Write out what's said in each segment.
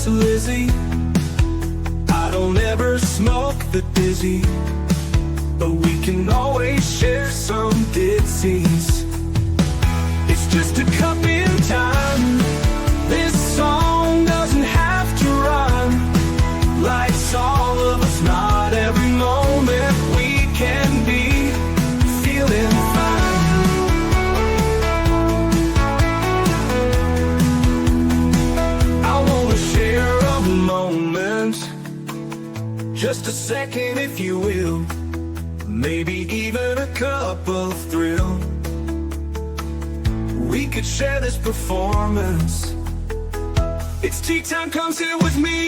Miss Lizzie. I don't ever smoke the dizzy, but we can always share some ditzies. It's just a cup in time. This song doesn't have to rhyme. Life's all of us, not every moment we can be feeling fine. I wanna share a moment, just a second if you will, maybe even a cup of thrill. We could share this performance. It's tea time, come sit with me.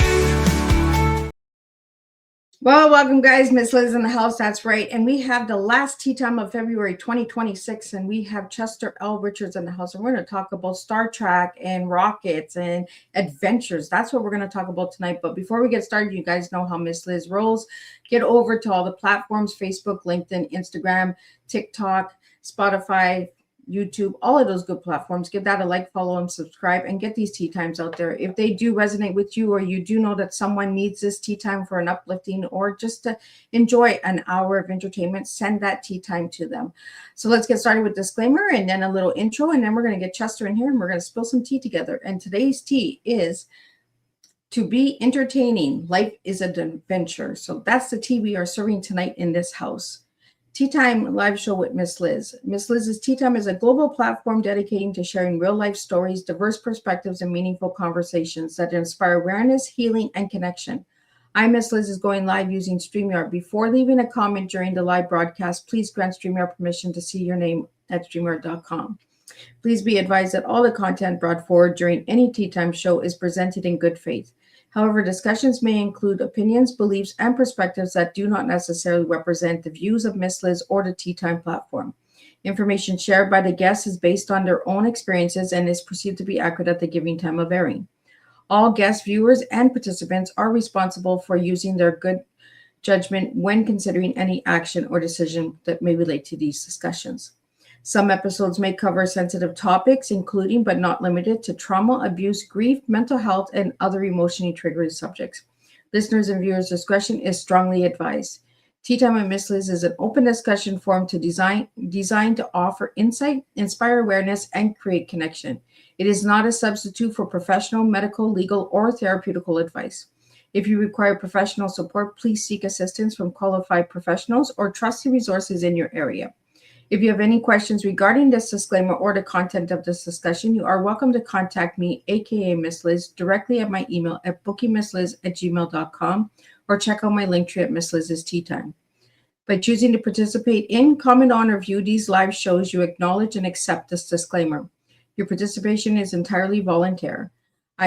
Well, welcome guys, Miss Liz in the house, that's right. And we have the last tea time of February 2026, and we have Chester L. Richards in the house. And we're going to talk about Star Trek and rockets and adventures. That's what we're going to talk about tonight. But before we get started, you guys know how Miss Liz rolls. Get over to all the platforms, Facebook, LinkedIn, Instagram, TikTok, Spotify, YouTube, all of those good platforms. Give that a like, follow, and subscribe, and get these tea times out there. If they do resonate with you, or you do know that someone needs this tea time for an uplifting or just to enjoy an hour of entertainment, send that tea time to them. So let's get started with disclaimer and then a little intro, and then we're going to get Chester in here and we're going to spill some tea together. And today's tea is to be entertaining. Life is an adventure. So that's the tea we are serving tonight in this house. Tea Time live show with Miss Liz. Miss Liz's Tea Time is a global platform dedicating to sharing real life stories, diverse perspectives, and meaningful conversations that inspire awareness, healing, and connection. Miss Liz is going live using StreamYard. Before leaving a comment during the live broadcast, please grant StreamYard permission to see your name at StreamYard.com. Please be advised that all the content brought forward during any Tea Time show is presented in good faith. However, discussions may include opinions, beliefs, and perspectives that do not necessarily represent the views of Miss Liz or the Tea Time platform. Information shared by the guests is based on their own experiences and is perceived to be accurate at the given time of airing. All guests, viewers, and participants are responsible for using their good judgment when considering any action or decision that may relate to these discussions. Some episodes may cover sensitive topics, including but not limited to trauma, abuse, grief, mental health, and other emotionally triggering subjects. Listeners' and viewers' discretion is strongly advised. Tea Time with Miss Liz is an open discussion forum designed to offer insight, inspire awareness, and create connection. It is not a substitute for professional, medical, legal, or therapeutical advice. If you require professional support, please seek assistance from qualified professionals or trusted resources in your area. If you have any questions regarding this disclaimer or the content of this discussion, you are welcome to contact me, aka Miss Liz, directly at my email at bookingmissliz@gmail.com, or check out my link tree at Miss Liz's Tea Time. By choosing to participate in, comment on, or view these live shows, you acknowledge and accept this disclaimer. Your participation is entirely voluntary.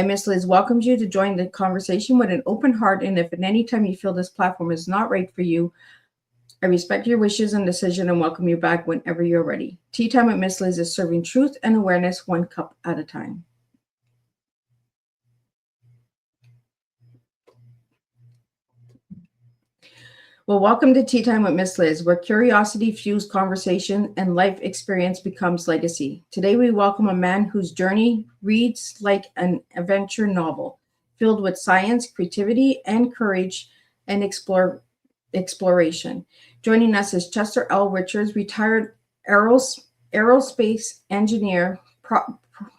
Miss Liz welcomes you to join the conversation with an open heart, and if at any time you feel this platform is not right for you, I respect your wishes and decision and welcome you back whenever you're ready. Tea Time with Miss Liz is serving truth and awareness one cup at a time. Well, welcome to Tea Time with Miss Liz, where curiosity fused conversation and life experience becomes legacy. Today, we welcome a man whose journey reads like an adventure novel, filled with science, creativity, and courage and exploration. Joining us is Chester L. Richards, retired aerospace engineer,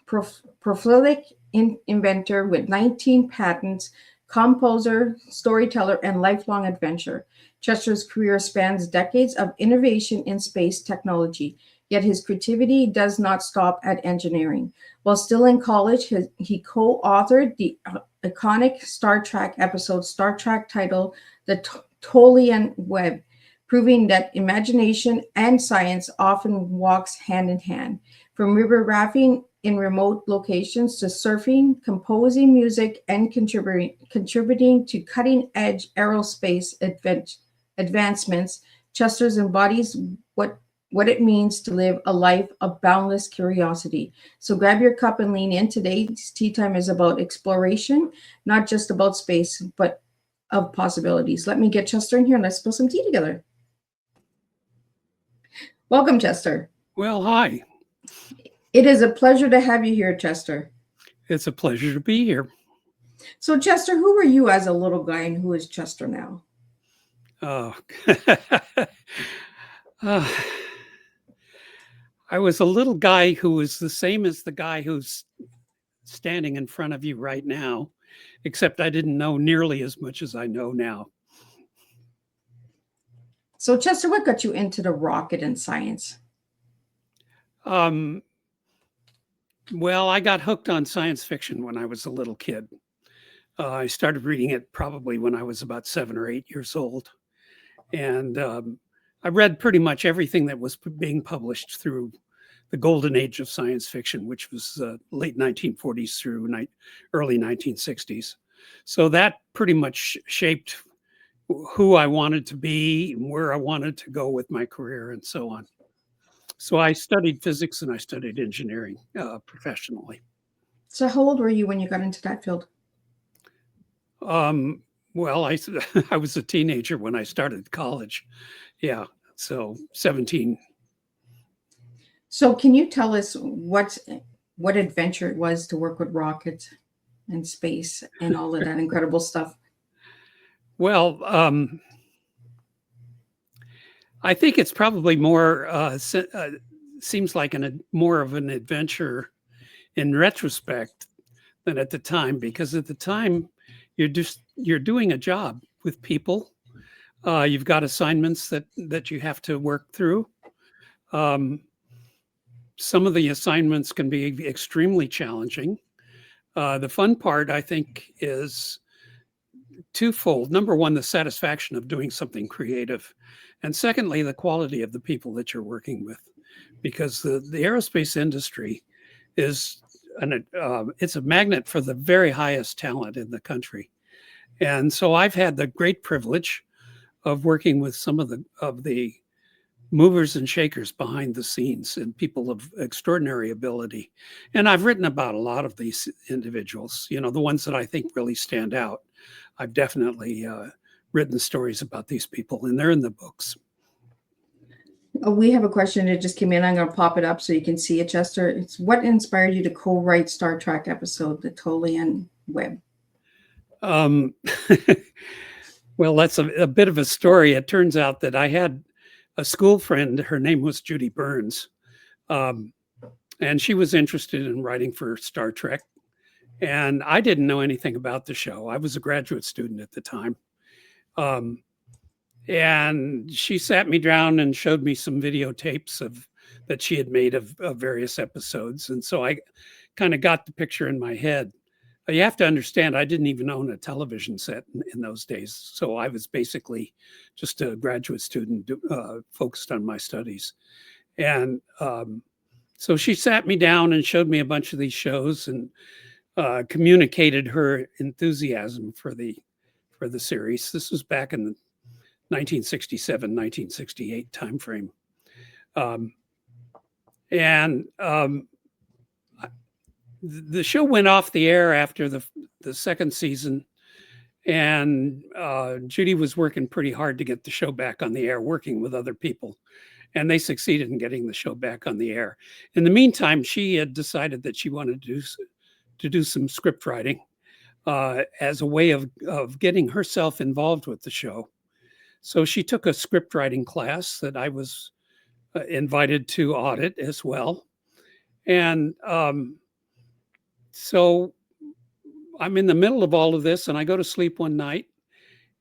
prolific inventor with 19 patents, composer, storyteller, and lifelong adventurer. Chester's career spans decades of innovation in space technology, yet his creativity does not stop at engineering. While still in college, he co-authored the iconic Star Trek episode, Star Trek titled The Tolian Web, proving that imagination and science often walks hand in hand. From river rafting in remote locations to surfing, composing music, and contributing to cutting-edge aerospace advancements, Chester's embodies what it means to live a life of boundless curiosity. So grab your cup and lean in. Today's Tea Time is about exploration, not just about space, but of possibilities. Let me get Chester in here and let's spill some tea together. Welcome, Chester. Well, hi. It is a pleasure to have you here, Chester. It's a pleasure to be here. So, Chester, who were you as a little guy and who is Chester now? Oh, uh, I was a little guy who was the same as the guy who's standing in front of you right now, except I didn't know nearly as much as I know now. So, Chester, what got you into the rocket and science? Um, well, I got hooked on science fiction when I was a little kid. I started reading it probably when I was about 7 or 8 years old. And I read pretty much everything that was being published through the golden age of science fiction, which was late 1940s through early 1960s. So that pretty much shaped who I wanted to be, where I wanted to go with my career, and so on. So I studied physics and I studied engineering professionally. So, how old were you when you got into that field? Well, I was a teenager when I started college. Yeah, so 17. So, can you tell us what adventure it was to work with rockets and space and all of that incredible stuff? Well, I think it's probably more seems like more of an adventure in retrospect than at the time, because at the time you're doing a job with people. You've got assignments that you have to work through. Some of the assignments can be extremely challenging. The fun part, I think, is twofold. Number one, the satisfaction of doing something creative. And secondly, the quality of the people that you're working with. Because the aerospace industry is it's a magnet for the very highest talent in the country. And so I've had the great privilege of working with some of the movers and shakers behind the scenes and people of extraordinary ability. And I've written about a lot of these individuals, the ones that I think really stand out. I've definitely written stories about these people, and they're in the books. We have a question that just came in. I'm going to pop it up so you can see it, Chester. It's what inspired you to co-write Star Trek episode, The Tolian Web? Well, that's a bit of a story. It turns out that I had a school friend. Her name was Judy Burns. And she was interested in writing for Star Trek. And I didn't know anything about the show. I was a graduate student at the time. And she sat me down and showed me some videotapes that she had made of various episodes. And so I kind of got the picture in my head. You have to understand, I didn't even own a television set in those days. So I was basically just a graduate student focused on my studies. And so she sat me down and showed me a bunch of these shows and communicated her enthusiasm for the series. This was back in the 1967, 1968 timeframe. The show went off the air after the second season, and Judy was working pretty hard to get the show back on the air, working with other people, and they succeeded in getting the show back on the air. In the meantime, she had decided that she wanted to do some script writing as a way of getting herself involved with the show. So she took a script writing class that I was invited to audit as well. And so I'm in the middle of all of this, and I go to sleep one night,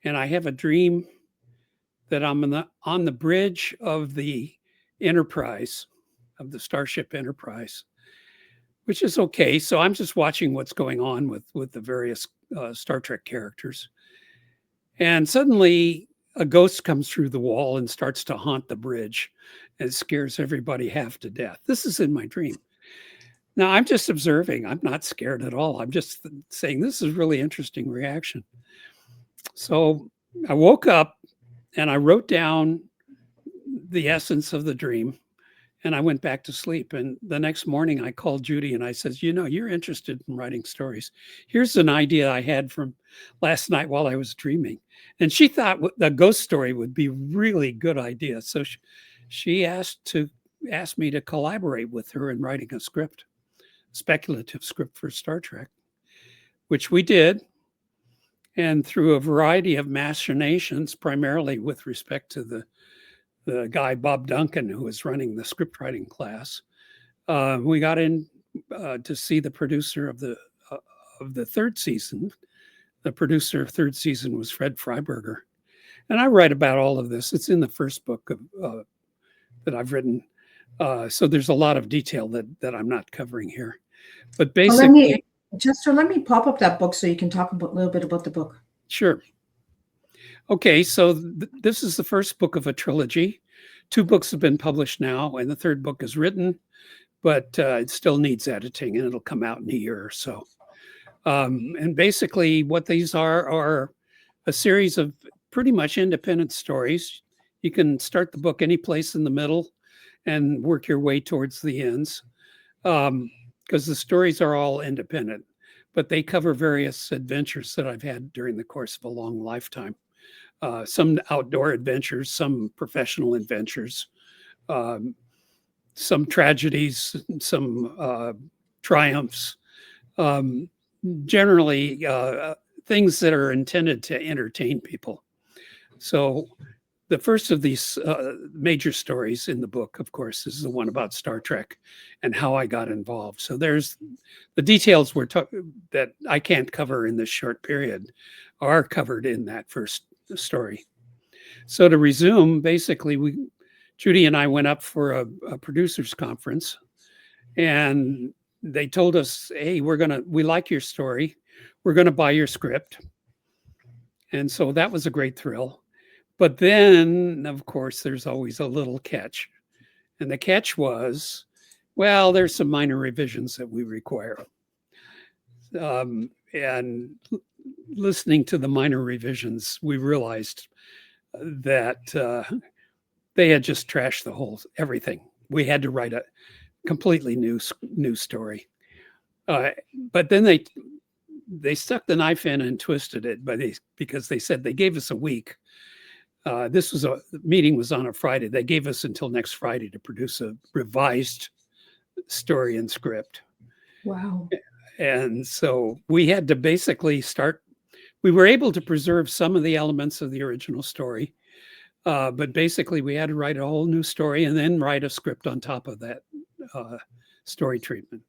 and I have a dream that I'm on the bridge of the Enterprise, of the Starship Enterprise, which is okay. So I'm just watching what's going on with the various Star Trek characters. And suddenly a ghost comes through the wall and starts to haunt the bridge and scares everybody half to death. This is in my dream. Now, I'm just observing. I'm not scared at all. I'm just saying this is really interesting reaction. So I woke up and I wrote down the essence of the dream, and I went back to sleep. And the next morning I called Judy and I said, you're interested in writing stories. Here's an idea I had from last night while I was dreaming. And she thought the ghost story would be a really good idea. So she asked me to collaborate with her in writing a speculative script for Star Trek. which we did. And through a variety of machinations, primarily with respect to the guy, Bob Duncan, who was running the script writing class, we got in to see the producer of the third season. The producer of third season was Fred Freiberger. And I write about all of this. It's in the first book that I've written. So there's a lot of detail that I'm not covering here. But basically, let me pop up that book so you can talk a little bit about the book. Sure. Okay, so this is the first book of a trilogy. 2 books have been published now, and the third book is written, but it still needs editing, and it'll come out in a year or so. And basically, what these are a series of pretty much independent stories. You can start the book any place in the middle and work your way towards the ends, because the stories are all independent, but they cover various adventures that I've had during the course of a long lifetime. Some outdoor adventures, some professional adventures, some tragedies, some triumphs, generally things that are intended to entertain people. So the first of these major stories in the book, of course, is the one about Star Trek and how I got involved. So there's the details that I can't cover in this short period are covered in that first story. So to resume, basically, Judy and I went up for a producers conference, and they told us, "Hey, we like your story. We're gonna buy your script." And so that was a great thrill. But then, of course, there's always a little catch. And the catch was, well, there's some minor revisions that we require. And listening to the minor revisions, we realized that they had just trashed everything. We had to write a completely new story. But then they stuck the knife in and twisted it because they said they gave us a week. The meeting was on a Friday. They gave us until next Friday to produce a revised story and script. Wow. And so we had to basically we were able to preserve some of the elements of the original story, but basically we had to write a whole new story and then write a script on top of that story treatment,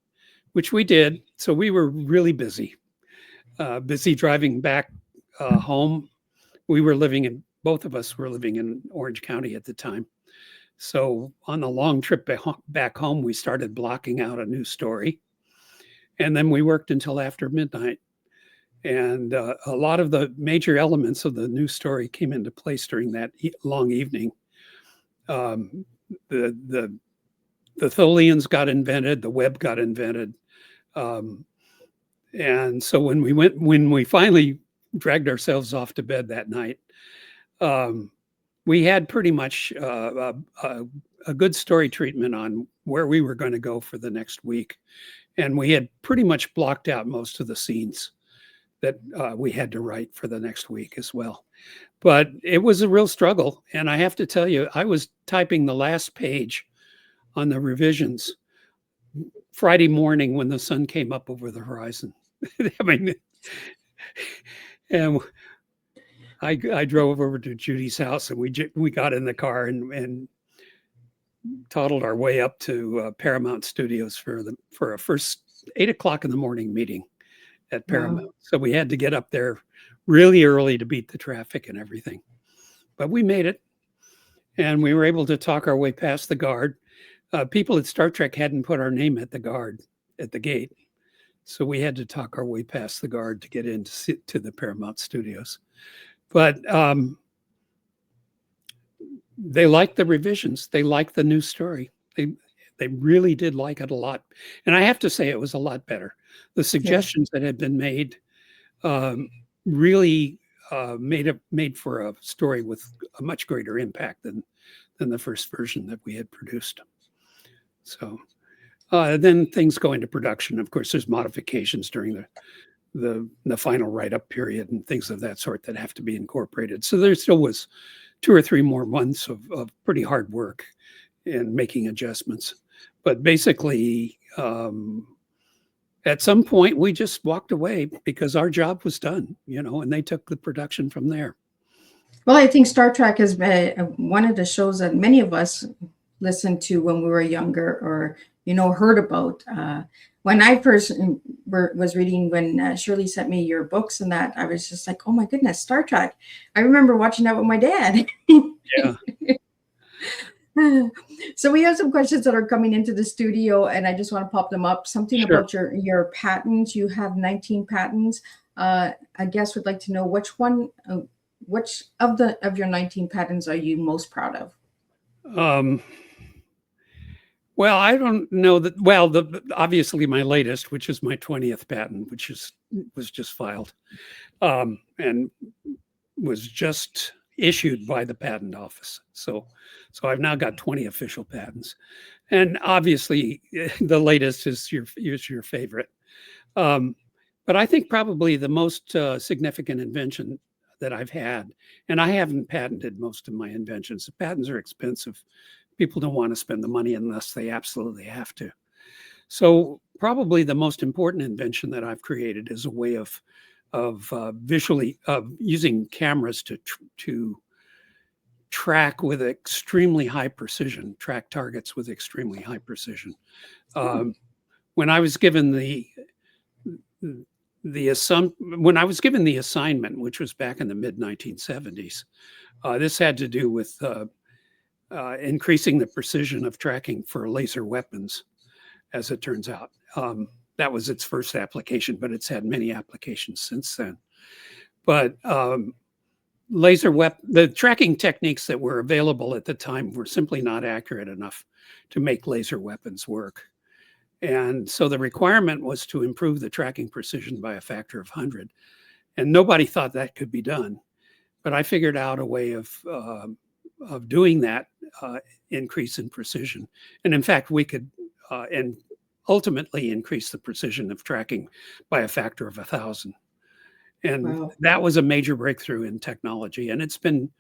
which we did. So we were really busy driving back home. Both of us were living in Orange County at the time. So on the long trip back home, we started blocking out a new story. And then we worked until after midnight. And a lot of the major elements of the new story came into place during that long evening. The Tholians got invented, the web got invented. And so when we finally dragged ourselves off to bed that night, we had pretty much a good story treatment on where we were going to go for the next week. And we had pretty much blocked out most of the scenes that we had to write for the next week as well. But it was a real struggle. And I have to tell you, I was typing the last page on the revisions Friday morning when the sun came up over the horizon. I mean, and I drove over to Judy's house, and we got in the car and toddled our way up to Paramount Studios for a first 8 o'clock in the morning meeting at Paramount. Wow. So we had to get up there really early to beat the traffic and everything. But we made it, and we were able to talk our way past the guard. People at Star Trek hadn't put our name at the gate. So we had to talk our way past the guard to get into the Paramount Studios. But they liked the revisions. They liked the new story. They really did like it a lot. And I have to say it was a lot better. The suggestions that had been made really made for a story with a much greater impact than the first version that we had produced. So then things go into production. Of course, there's modifications during the final write-up period and things of that sort that have to be incorporated. So there still was 2 or 3 more months of pretty hard work in making adjustments. But basically, At some point, we just walked away because our job was done, and they took the production from there. Well, I think Star Trek has been one of the shows that many of us listened to when we were younger, or heard about. When I first was reading, when Shirley sent me your books and that, I was just like, oh my goodness, Star Trek. I remember watching that with my dad. Yeah. So we have some questions that are coming into the studio, and I just want to pop them up. Something Sure. about your patents. You have 19 patents. I guess would like to know which of your 19 patents are you most proud of? Well, I don't know that. Well, obviously my latest, which is my 20th patent, which was just filed, and was just issued by the patent office. So I've now got 20 official patents, and obviously the latest is your favorite. But I think probably the most significant invention that I've had, and I haven't patented most of my inventions. The patents are expensive. People don't want to spend the money unless they absolutely have to. So probably the most important invention that I've created is a way of visually using cameras to track with extremely high precision, track targets with extremely high precision. When I was given when I was given the assignment, which was back in the mid 1970s, this had to do with increasing the precision of tracking for laser weapons, as it turns out. That was its first application, but it's had many applications since then. But the tracking techniques that were available at the time were simply not accurate enough to make laser weapons work. And so the requirement was to improve the tracking precision by a factor of 100. And nobody thought that could be done. But I figured out a way of doing that increase in precision. And in fact, we could and ultimately increase the precision of tracking by a factor of 1,000. And Wow. that was a major breakthrough in technology. And it's been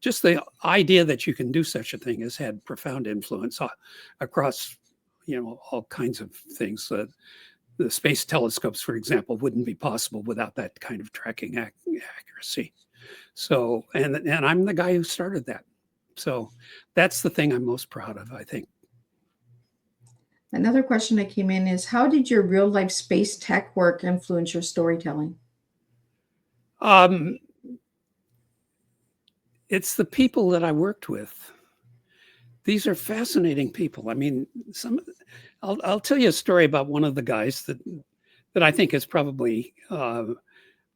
just the idea that you can do such a thing has had profound influence across all kinds of things. The space telescopes, for example, wouldn't be possible without that kind of tracking accuracy. So, and I'm the guy who started that. So that's the thing I'm most proud of, I think. Another question that came in is, how did your real life space tech work influence your storytelling? It's the people that I worked with. These are fascinating people. I mean, I'll tell you a story about one of the guys that I think is probably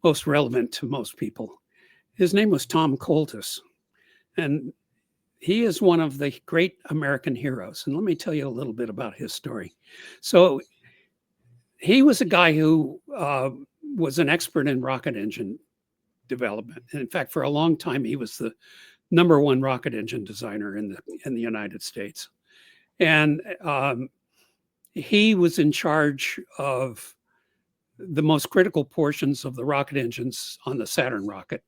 most relevant to most people. His name was Tom Coltis, and he is one of the great American heroes. And let me tell you a little bit about his story. So he was a guy who was an expert in rocket engine development. And in fact, for a long time, he was the #1 rocket engine designer in the United States. And he was in charge of the most critical portions of the rocket engines on the Saturn rocket,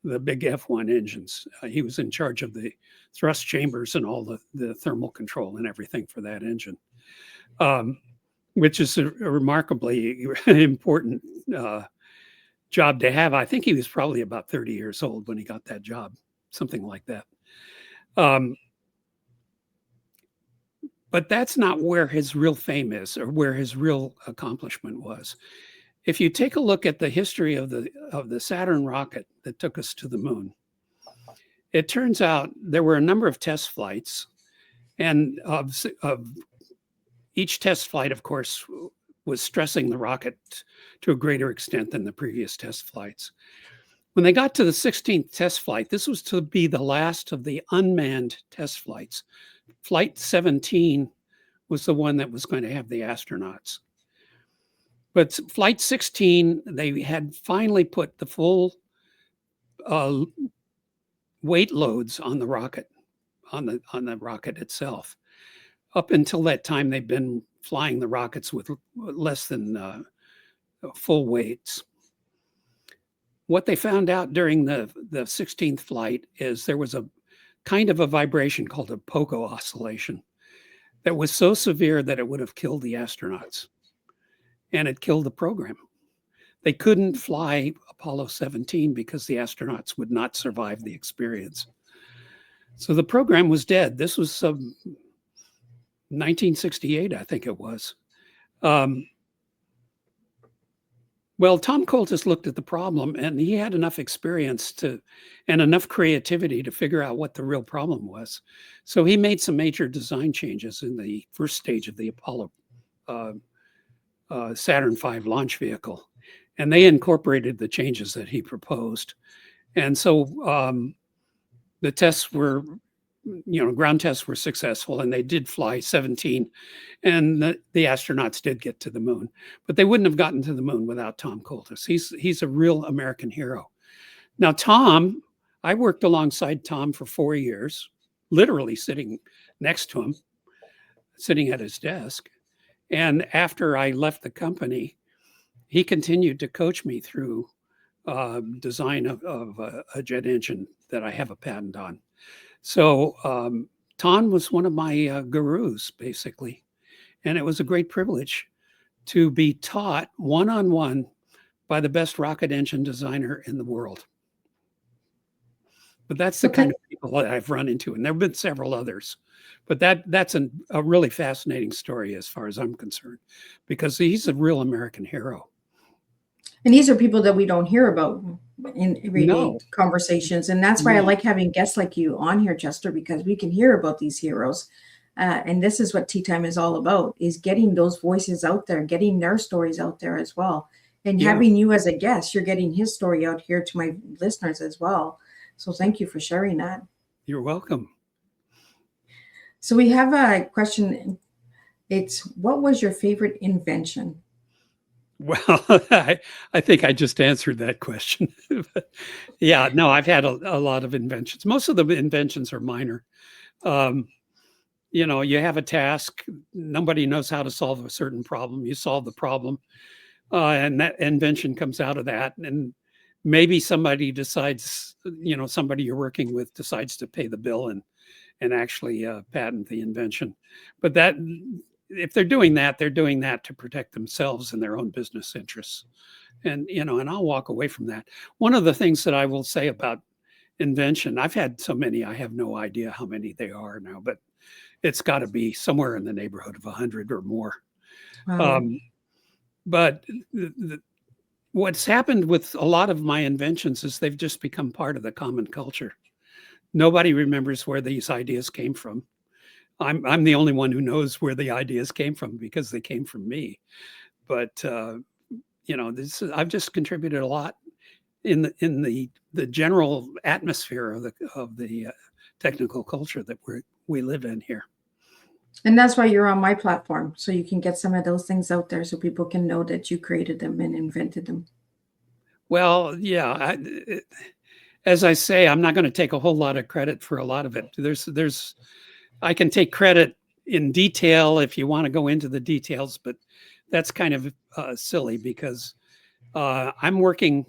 the big F1 engines. He was in charge of the thrust chambers and all the thermal control and everything for that engine, which is a remarkably important job to have. I think he was probably about 30 years old when he got that job, something like that. But that's not where his real fame is, or where his real accomplishment was. If you take a look at the history of the Saturn rocket that took us to the moon, it turns out there were a number of test flights, and of each test flight, of course, was stressing the rocket to a greater extent than the previous test flights. When they got to the 16th test flight, this was to be the last of the unmanned test flights. Flight 17 was the one that was going to have the astronauts. But Flight 16, they had finally put the full weight loads on the rocket, on the rocket itself. Up until that time, they've been flying the rockets with less than full weights. What they found out during the 16th flight is there was a kind of a vibration called a pogo oscillation that was so severe that it would have killed the astronauts, and it killed the program. They couldn't fly Apollo 17 because the astronauts would not survive the experience. So the program was dead. This was 1968, I think it was. Well, Tom Coltis looked at the problem, and he had enough experience and enough creativity to figure out what the real problem was. So he made some major design changes in the first stage of the Apollo Saturn V launch vehicle, and they incorporated the changes that he proposed. And so the tests were, ground tests were successful, and they did fly 17, and the astronauts did get to the moon, but they wouldn't have gotten to the moon without Tom Coltis. He's a real American hero. Now, Tom, I worked alongside Tom for 4 years, literally sitting next to him, sitting at his desk. And after I left the company, he continued to coach me through design of a jet engine that I have a patent on. So Tom was one of my gurus, basically. And it was a great privilege to be taught one-on-one by the best rocket engine designer in the world. But that's the kind of people that I've run into, and there have been several others. But that's a really fascinating story as far as I'm concerned, because he's a real American hero. And these are people that we don't hear about in everyday conversations. And that's why I like having guests like you on here, Chester, because we can hear about these heroes. And this is what Tea Time is all about, is getting those voices out there, getting their stories out there as well. And having you as a guest, you're getting his story out here to my listeners as well. So thank you for sharing that. You're welcome. So we have a question. It's, what was your favorite invention? Well, I think I just answered that question. Yeah, no, I've had a lot of inventions. Most of the inventions are minor. You have a task, nobody knows how to solve a certain problem. You solve the problem, and that invention comes out of that. And maybe somebody decides, somebody you're working with decides to pay the bill and actually patent the invention. But if they're doing that to protect themselves and their own business interests. And I'll walk away from that. One of the things that I will say about invention, I've had so many, I have no idea how many they are now, but it's got to be somewhere in the neighborhood of 100 or more. Wow. But what's happened with a lot of my inventions is they've just become part of the common culture. Nobody remembers where these ideas came from. I'm the only one who knows where the ideas came from because they came from me. But I've just contributed a lot in the general atmosphere of the technical culture that we live in here. And that's why you're on my platform, so you can get some of those things out there so people can know that you created them and invented them. Well, yeah, as I say, I'm not going to take a whole lot of credit for a lot of it. I can take credit in detail if you want to go into the details, but that's kind of silly because I'm working.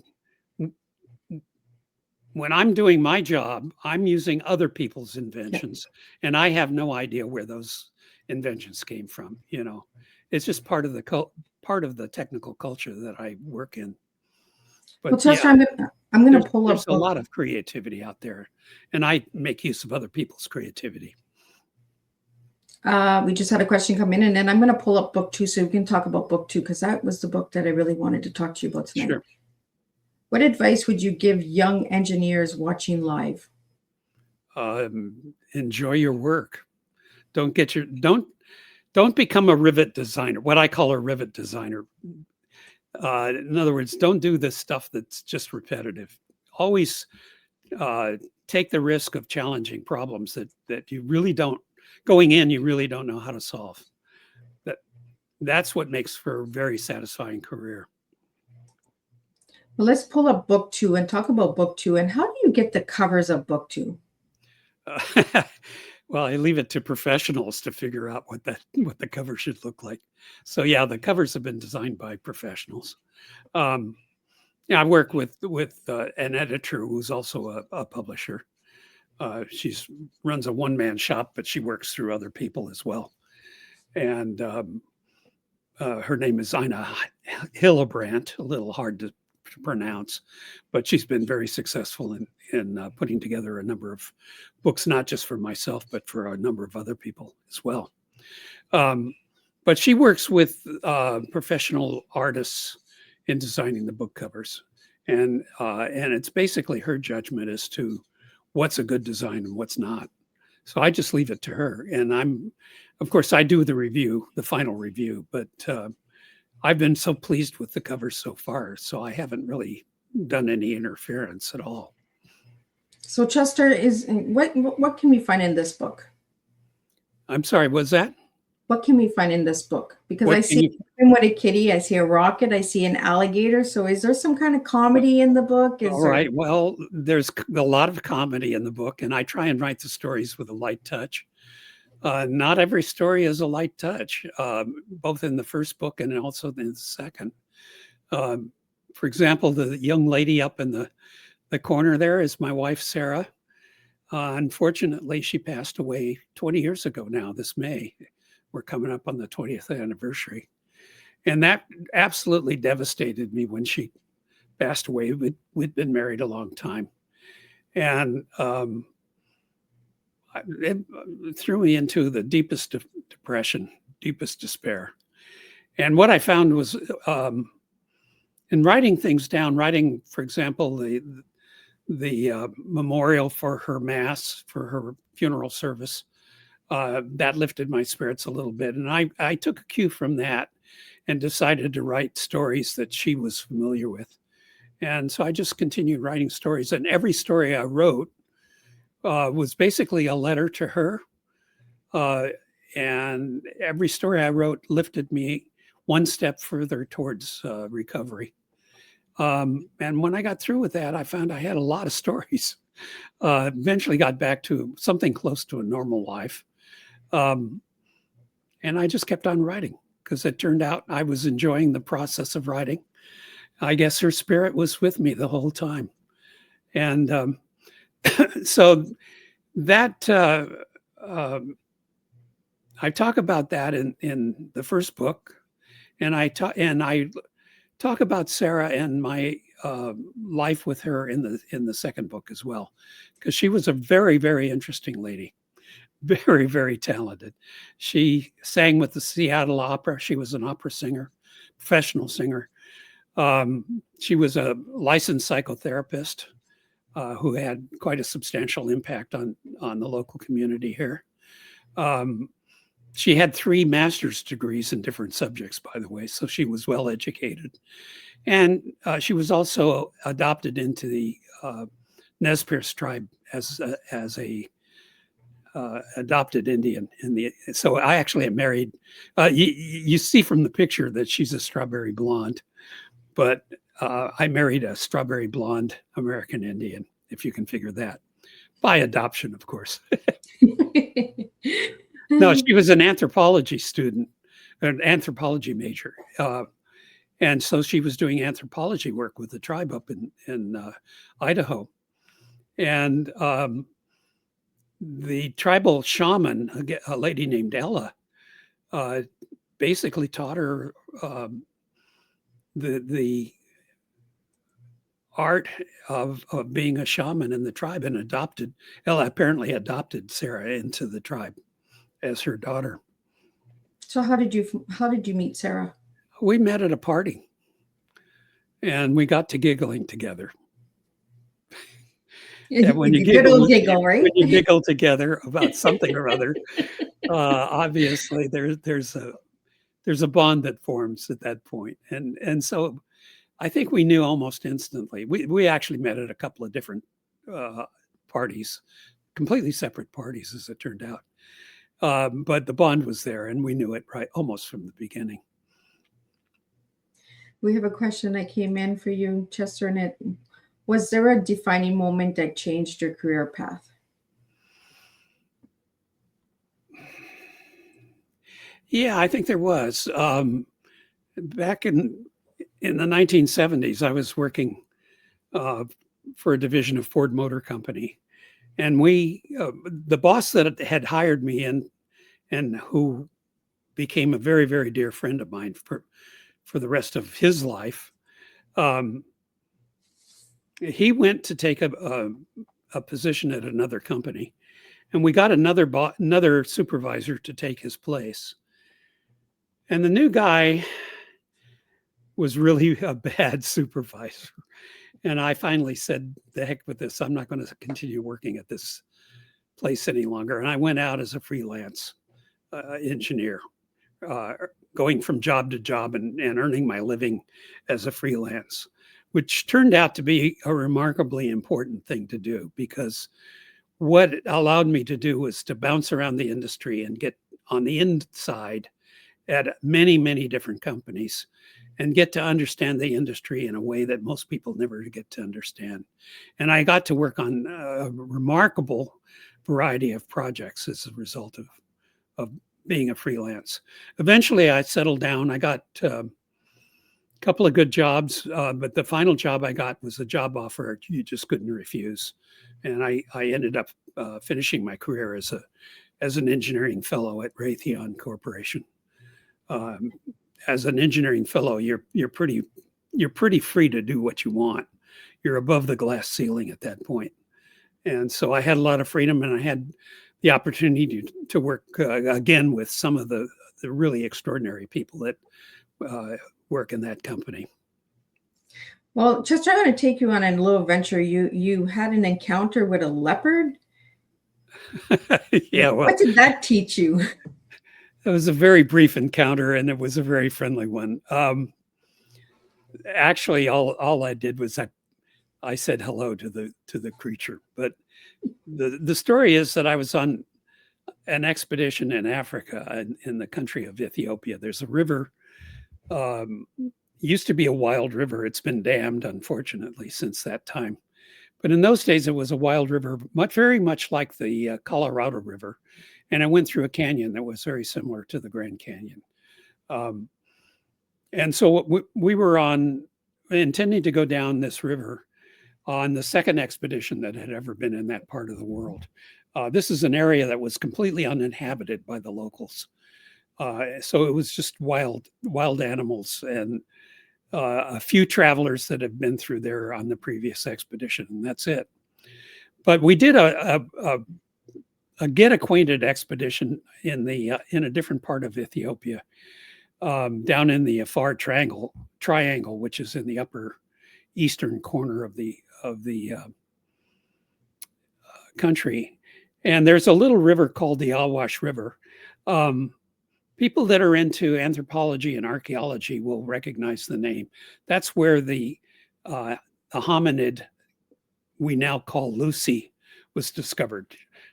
When I'm doing my job, I'm using other people's inventions, and I have no idea where those inventions came from. It's just part of the technical culture that I work in. But well, Chester, I'm going to pull up. There's a lot of creativity out there, and I make use of other people's creativity. We just had a question come in, and then I'm going to pull up book 2 so we can talk about book 2, because that was the book that I really wanted to talk to you about tonight. Sure. What advice would you give young engineers watching live? Enjoy your work. Don't become a rivet designer, what I call a rivet designer. In other words, don't do this stuff that's just repetitive. Always take the risk of challenging problems that you really don't, going in, you really don't know how to solve. That's what makes for a very satisfying career. Well, let's pull up book 2 and talk about book 2. And how do you get the covers of book 2? Well, I leave it to professionals to figure out what the cover should look like. So yeah, the covers have been designed by professionals. I work with an editor who's also a publisher. She runs a one-man shop, but she works through other people as well. and her name is Ina Hillebrandt, a little hard to pronounce, but she's been very successful in putting together a number of books, not just for myself, but for a number of other people as well. But she works with professional artists in designing the book covers, and it's basically her judgment as to what's a good design and what's not. So I just leave it to her, and of course, I do the review, the final review, but I've been so pleased with the covers so far, so I haven't really done any interference at all. So Chester, what can we find in this book? I'm sorry, was that? What can we find in this book? Because I see with a kitty, I see a rocket, I see an alligator. So is there some kind of comedy in the book? All right. Well, there's a lot of comedy in the book, and I try and write the stories with a light touch. Not every story is a light touch, both in the first book and also in the second. For example, the young lady up in the corner there is my wife, Sarah. Unfortunately, she passed away 20 years ago now, this May. We're coming up on the 20th anniversary. And that absolutely devastated me when she passed away. We'd been married a long time. And it threw me into the deepest depression, deepest despair. And what I found was in writing things down, writing, for example, the memorial for her mass, for her funeral service, that lifted my spirits a little bit. And I took a cue from that and decided to write stories that she was familiar with. And so I just continued writing stories. And every story I wrote was basically a letter to her. And every story I wrote lifted me one step further towards recovery. And when I got through with that, I found I had a lot of stories. Eventually got back to something close to a normal life. And I just kept on writing because it turned out I was enjoying the process of writing. I guess her spirit was with me the whole time. And so that I talk about that in the first book. And I talk about Sarah and my life with her in the second book as well, because she was a very, very interesting lady, very, very talented. She sang with the Seattle Opera. She was an opera singer, professional singer. She was a licensed psychotherapist who had quite a substantial impact on the local community here. She had 3 master's degrees in different subjects, by the way, so she was well educated. And she was also adopted into the Nez Perce tribe as a adopted Indian. So I actually am married. You see from the picture that she's a strawberry blonde, but I married a strawberry blonde American Indian, if you can figure that, by adoption, of course. No, she was an anthropology student, an anthropology major. And so she was doing anthropology work with the tribe up in Idaho. And the tribal shaman, a lady named Ella, basically taught her the art of being a shaman in the tribe, and Ella apparently adopted Sarah into the tribe as her daughter. So how did you meet Sarah? We met at a party and we got to giggling together. And when you giggle, right? When you giggle together about something or other, obviously there's a bond that forms at that point. And so I think we knew almost instantly. We actually met at a couple of different parties, completely separate parties, as it turned out. But the bond was there, and we knew it right almost from the beginning. We have a question that came in for you, Chester, and was there a defining moment that changed your career path? Yeah, I think there was. Back in the 1970s, I was working for a division of Ford Motor Company. And the boss that had hired me and who became a very, very dear friend of mine for the rest of his life. He went to take a position at another company, and we got another supervisor to take his place. And the new guy was really a bad supervisor. And I finally said, the heck with this. I'm not going to continue working at this place any longer. And I went out as a freelance engineer, going from job to job and earning my living as a freelance, which turned out to be a remarkably important thing to do, because what it allowed me to do was to bounce around the industry and get on the inside at many, many different companies and get to understand the industry in a way that most people never get to understand. And I got to work on a remarkable variety of projects as a result of being a freelance. Eventually, I settled down. I got a couple of good jobs, but the final job I got was a job offer you just couldn't refuse. And I ended up finishing my career as an engineering fellow at Raytheon Corporation. As an engineering fellow, you're pretty free to do what you want. You're above the glass ceiling at that point. And so I had a lot of freedom, and I had the opportunity to work again with some of the really extraordinary people that work in that company. Well, Chester, I'm going to take you on a little venture. You had an encounter with a leopard. Yeah, well, what did that teach you? It was a very brief encounter, and it was a very friendly one. Actually, all I did was I said hello to the creature. But the story is that I was on an expedition in Africa, in the country of Ethiopia. There's a river, used to be a wild river. It's been dammed, unfortunately, since that time. But in those days, it was a wild river, very much like the Colorado River. And I went through a canyon that was very similar to the Grand Canyon. And so we were intending to go down this river on the second expedition that had ever been in that part of the world. This is an area that was completely uninhabited by the locals. So it was just wild animals and a few travelers that had been through there on the previous expedition, and that's it. But we did a get acquainted expedition in a different part of Ethiopia, down in the Afar Triangle, which is in the upper eastern corner of the country. And there's a little river called the Awash River. People that are into anthropology and archaeology will recognize the name. That's where the hominid we now call Lucy was discovered.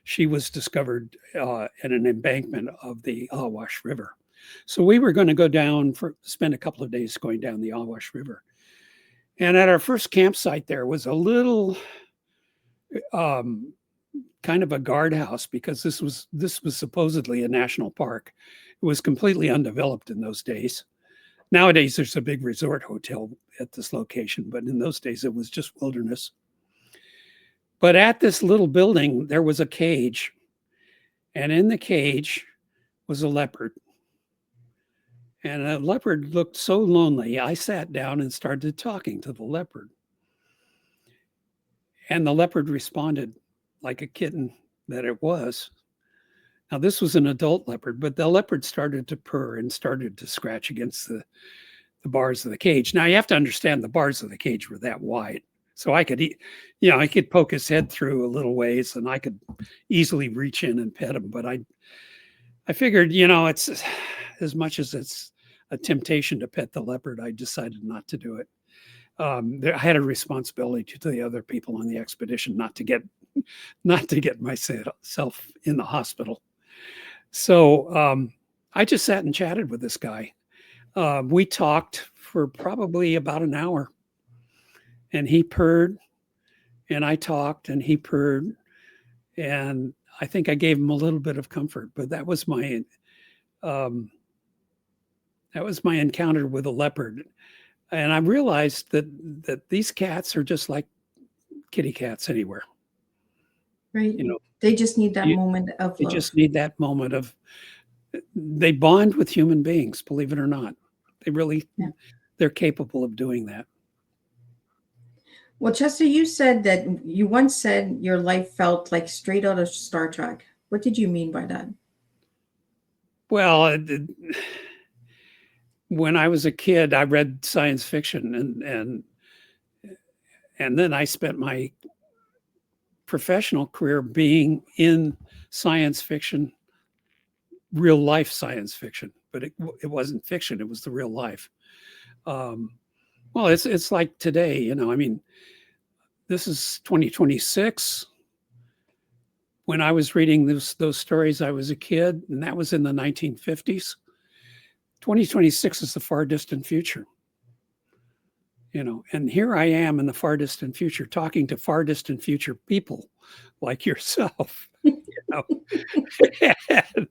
She was discovered at an embankment of the Awash River. So we were going to go down spend a couple of days going down the Awash River. And at our first campsite there was a little kind of a guardhouse, because this was supposedly a national park. It was completely undeveloped in those days. Nowadays, there's a big resort hotel at this location, but in those days, it was just wilderness. But at this little building, there was a cage, and in the cage was a leopard. And the leopard looked so lonely, I sat down and started talking to the leopard. And the leopard responded like a kitten that it was. Now, this was an adult leopard, but the leopard started to purr and started to scratch against the bars of the cage. Now, you have to understand the bars of the cage were that wide. So I could, I could poke his head through a little ways, and I could easily reach in and pet him. But I figured, it's as much as it's a temptation to pet the leopard, I decided not to do it. I had a responsibility to the other people on the expedition not to get myself in the hospital. So I just sat and chatted with this guy. We talked for probably about an hour, and he purred, and I talked, and he purred, and I think I gave him a little bit of comfort. But that was my encounter with a leopard. And I realized that these cats are just like kitty cats anywhere. Right. They just need that moment of love. They just need that moment of they bond with human beings, believe it or not. They really, Yeah. they're capable of doing that. Well, Chester, you said that you once said your life felt like straight out of Star Trek. What did you mean by that? Well, when I was a kid, I read science fiction, and then I spent my professional career being in science fiction, real life science fiction, but it wasn't fiction; it was the real life. Um, well, it's like today, you know. I mean, this is 2026. When I was reading those stories, I was a kid, and that was in the 1950s. 2026 is the far distant future, you know, and here I am in the far distant future talking to far distant future people like yourself, you know. and,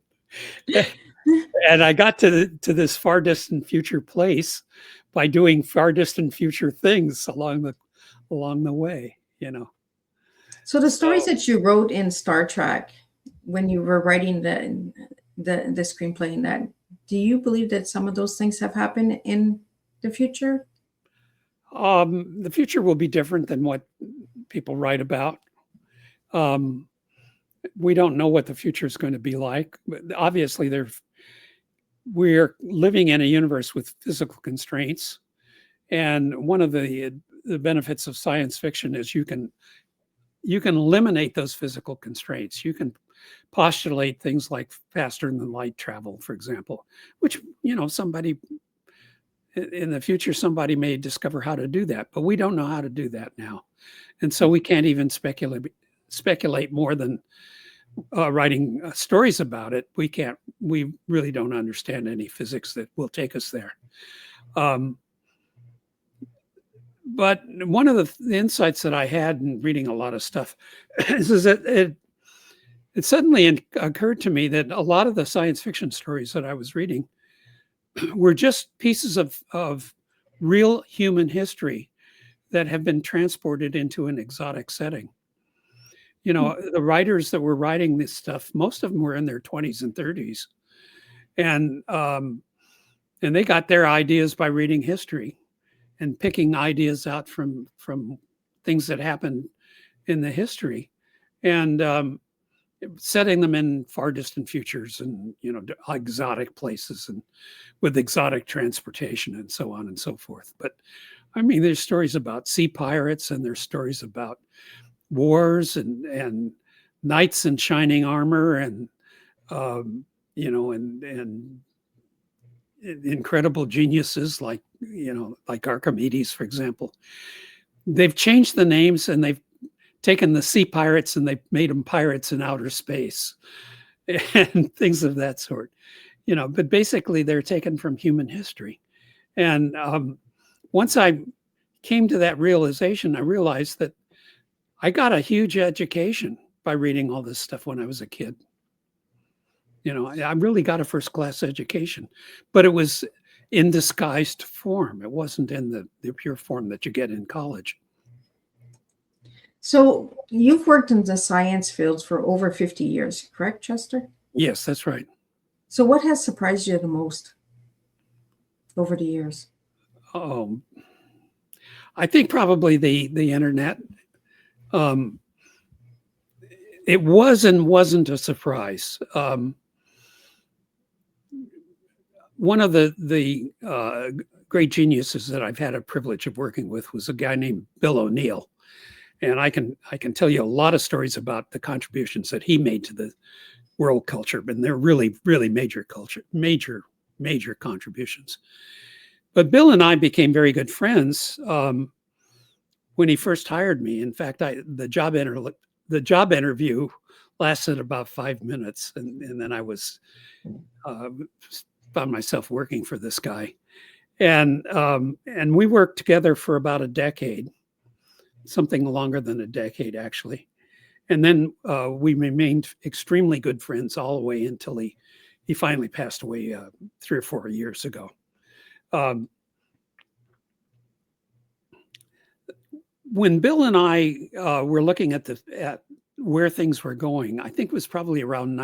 and I got to this far distant future place by doing far distant future things along the way, you know. So the stories So, that you wrote in Star Trek when you were writing the screenplay in that, do you believe that some of those things have happened in the future? the future will be different than what people write about. Um, we don't know what the future is going to be like. But obviously, we're living in a universe with physical constraints, and one of the benefits of science fiction is you can eliminate those physical constraints. You can postulate things like faster than light travel, for example, which, you know, somebody in the future, somebody may discover how to do that, but we don't know how to do that now. And so we can't even speculate more than writing stories about it. We really don't understand any physics that will take us there. But one of the insights that I had in reading a lot of stuff is that it suddenly occurred to me that a lot of the science fiction stories that I was reading were just pieces of real human history that have been transported into an exotic setting. You know, the writers that were writing this stuff, most of them were in their 20s and 30s, and they got their ideas by reading history and picking ideas out from things that happened in the history, and setting them in far distant futures and, you know, exotic places and with exotic transportation and so on and so forth. But I mean, there's stories about sea pirates, and there's stories about wars and knights in shining armor, and you know, and incredible geniuses like, you know, like Archimedes, for example. They've changed the names, and they've taken the sea pirates and they've made them pirates in outer space and things of that sort, you know. But basically, they're taken from human history. And once I came to that realization, I realized that I got a huge education by reading all this stuff when I was a kid. You know, I really got a first class education, but it was in disguised form. It wasn't in the pure form that you get in college. So you've worked in the science fields for over 50 years, correct, Chester? Yes, that's right. So what has surprised you the most over the years? I think probably the internet. It was and wasn't a surprise. One of the great geniuses that I've had a privilege of working with was a guy named Bill O'Neill, and I can tell you a lot of stories about the contributions that he made to the world culture, and they're really major contributions. But Bill and I became very good friends when he first hired me. In fact, the job interview lasted about 5 minutes, and then I was found myself working for this guy, and we worked together for about a decade, something longer than a decade actually, and then we remained extremely good friends all the way until he finally passed away 3 or 4 years ago. When Bill and I were looking at where things were going, I think it was probably around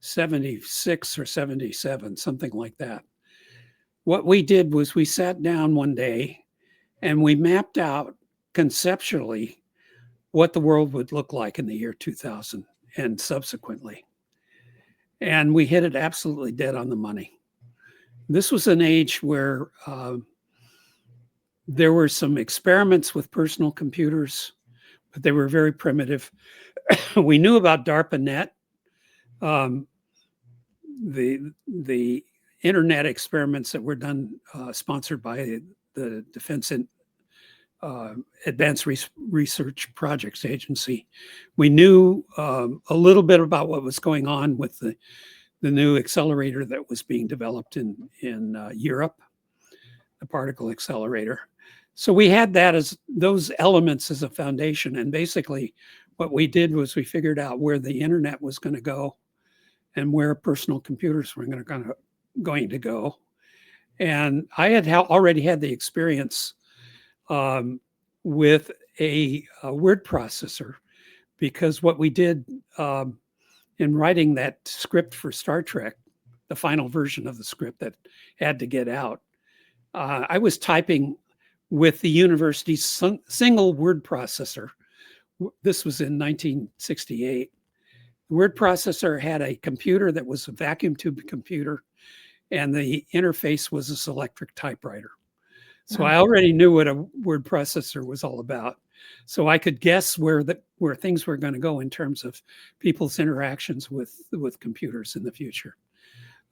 76 or 77, something like that. What we did was we sat down one day and we mapped out conceptually what the world would look like in the year 2000 and subsequently. And we hit it absolutely dead on the money. This was an age where there were some experiments with personal computers, but they were very primitive. We knew about DARPANET, the internet experiments that were done, sponsored by the Defense Advanced Research Projects Agency. We knew a little bit about what was going on with the new accelerator that was being developed in Europe, the particle accelerator. So we had that as those elements as a foundation. And basically what we did was we figured out where the internet was going to go and where personal computers were going to go. And I had already had the experience with a word processor, because what we did in writing that script for Star Trek, the final version of the script that had to get out, I was typing with the university's single word processor. This was in 1968. The word processor had a computer that was a vacuum tube computer, and the interface was a Selectric typewriter. So I already knew what a word processor was all about. So I could guess where things were going to go in terms of people's interactions with computers in the future.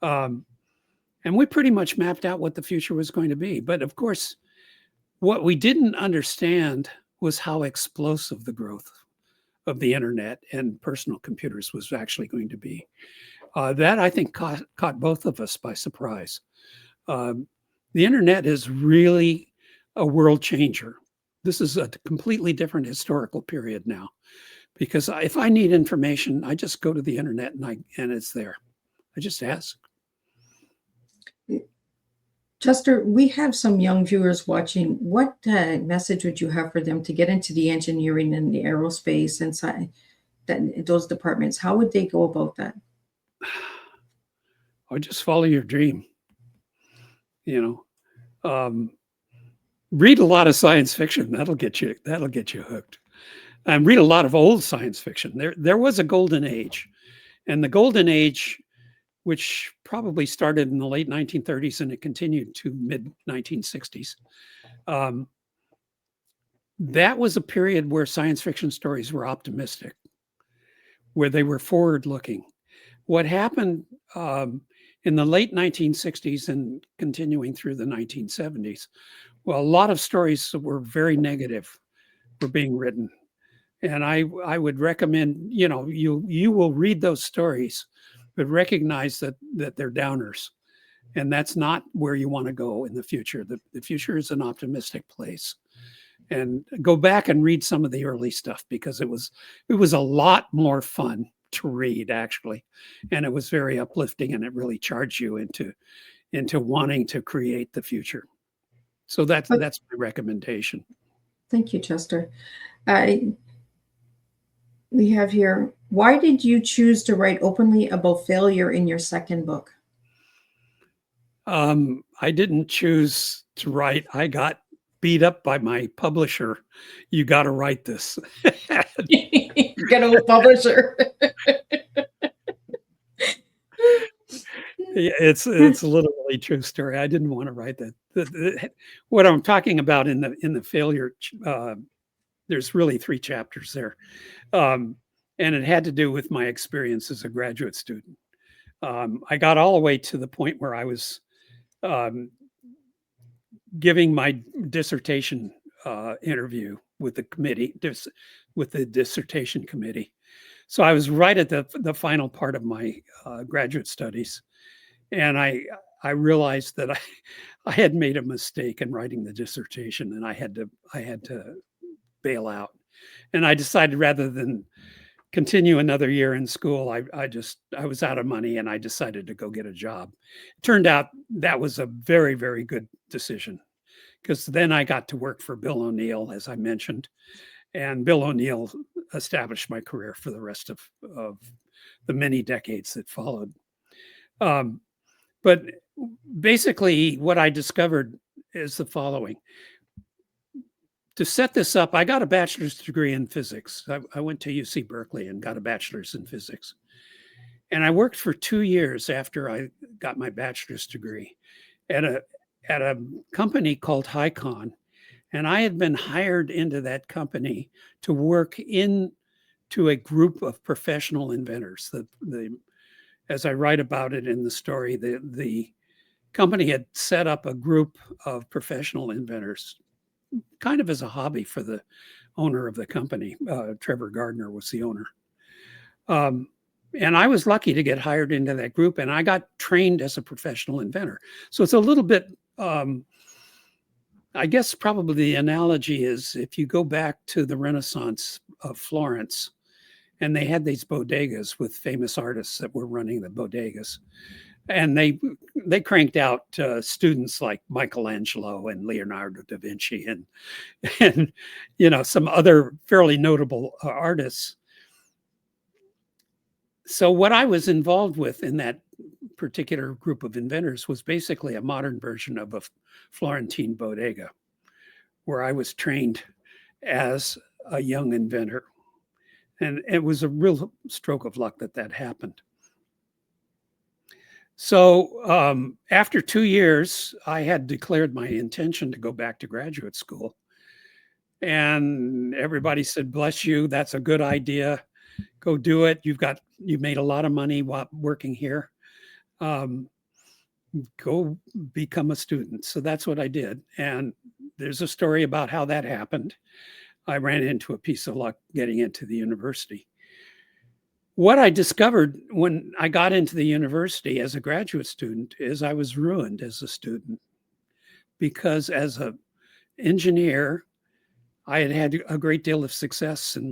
And we pretty much mapped out what the future was going to be. But of course, what we didn't understand was how explosive the growth of the internet and personal computers was actually going to be. That, I think, caught both of us by surprise. The internet is really a world changer. This is a completely different historical period now, because if I need information, I just go to the internet and it's there. I just ask. Chester, we have some young viewers watching. What message would you have for them to get into the engineering and the aerospace and those departments? How would they go about that? Or just follow your dream. Read a lot of science fiction. That'll get you hooked. And read a lot of old science fiction. There was a golden age, and the golden age, which probably started in the late 1930s and it continued to mid 1960s. That was a period where science fiction stories were optimistic, where they were forward looking. What happened in the late 1960s and continuing through the 1970s, well, a lot of stories that were very negative were being written. And I would recommend, you will read those stories, but recognize that they're downers. And that's not where you want to go in the future. The future is an optimistic place. And go back and read some of the early stuff, because it was a lot more fun to read, actually. And it was very uplifting, and it really charged you into wanting to create the future. So that's my recommendation. Thank you, Chester. We have here, why did you choose to write openly about failure in your second book? I didn't choose to write. I got beat up by my publisher. You got to write this. Get a publisher. Yeah, it's a literally true story. I didn't want to write that. What I'm talking about in the failure, there's really 3 chapters there, and it had to do with my experience as a graduate student. I got all the way to the point where I was giving my dissertation interview with the committee, with the dissertation committee. So I was right at the final part of my graduate studies. And I realized that I had made a mistake in writing the dissertation, and I had to bail out. And I decided, rather than continue another year in school, I was out of money, and I decided to go get a job. It turned out that was a very, very good decision, because then I got to work for Bill O'Neill, as I mentioned, And Bill O'Neill established my career for the rest of the many decades that followed. But basically, what I discovered is the following. To set this up, I got a bachelor's degree in physics. I went to UC Berkeley and got a bachelor's in physics. And I worked for 2 years after I got my bachelor's degree at a company called Hycon. And I had been hired into that company to work into a group of professional inventors. As I write about it in the story, the company had set up a group of professional inventors, kind of as a hobby for the owner of the company. Trevor Gardner was the owner. And I was lucky to get hired into that group, and I got trained as a professional inventor. So it's a little bit, I guess probably the analogy is if you go back to the Renaissance of Florence, and they had these bodegas with famous artists that were running the bodegas. And they cranked out students like Michelangelo and Leonardo da Vinci and some other fairly notable artists. So what I was involved with in that particular group of inventors was basically a modern version of a Florentine bodega, where I was trained as a young inventor. And it was a real stroke of luck that happened. So after 2 years, I had declared my intention to go back to graduate school. And everybody said, bless you, that's a good idea. Go do it. You've made a lot of money while working here. Go become a student. So that's what I did. And there's a story about how that happened. I ran into a piece of luck getting into the university. What I discovered when I got into the university as a graduate student is I was ruined as a student, because as an engineer, I had had a great deal of success in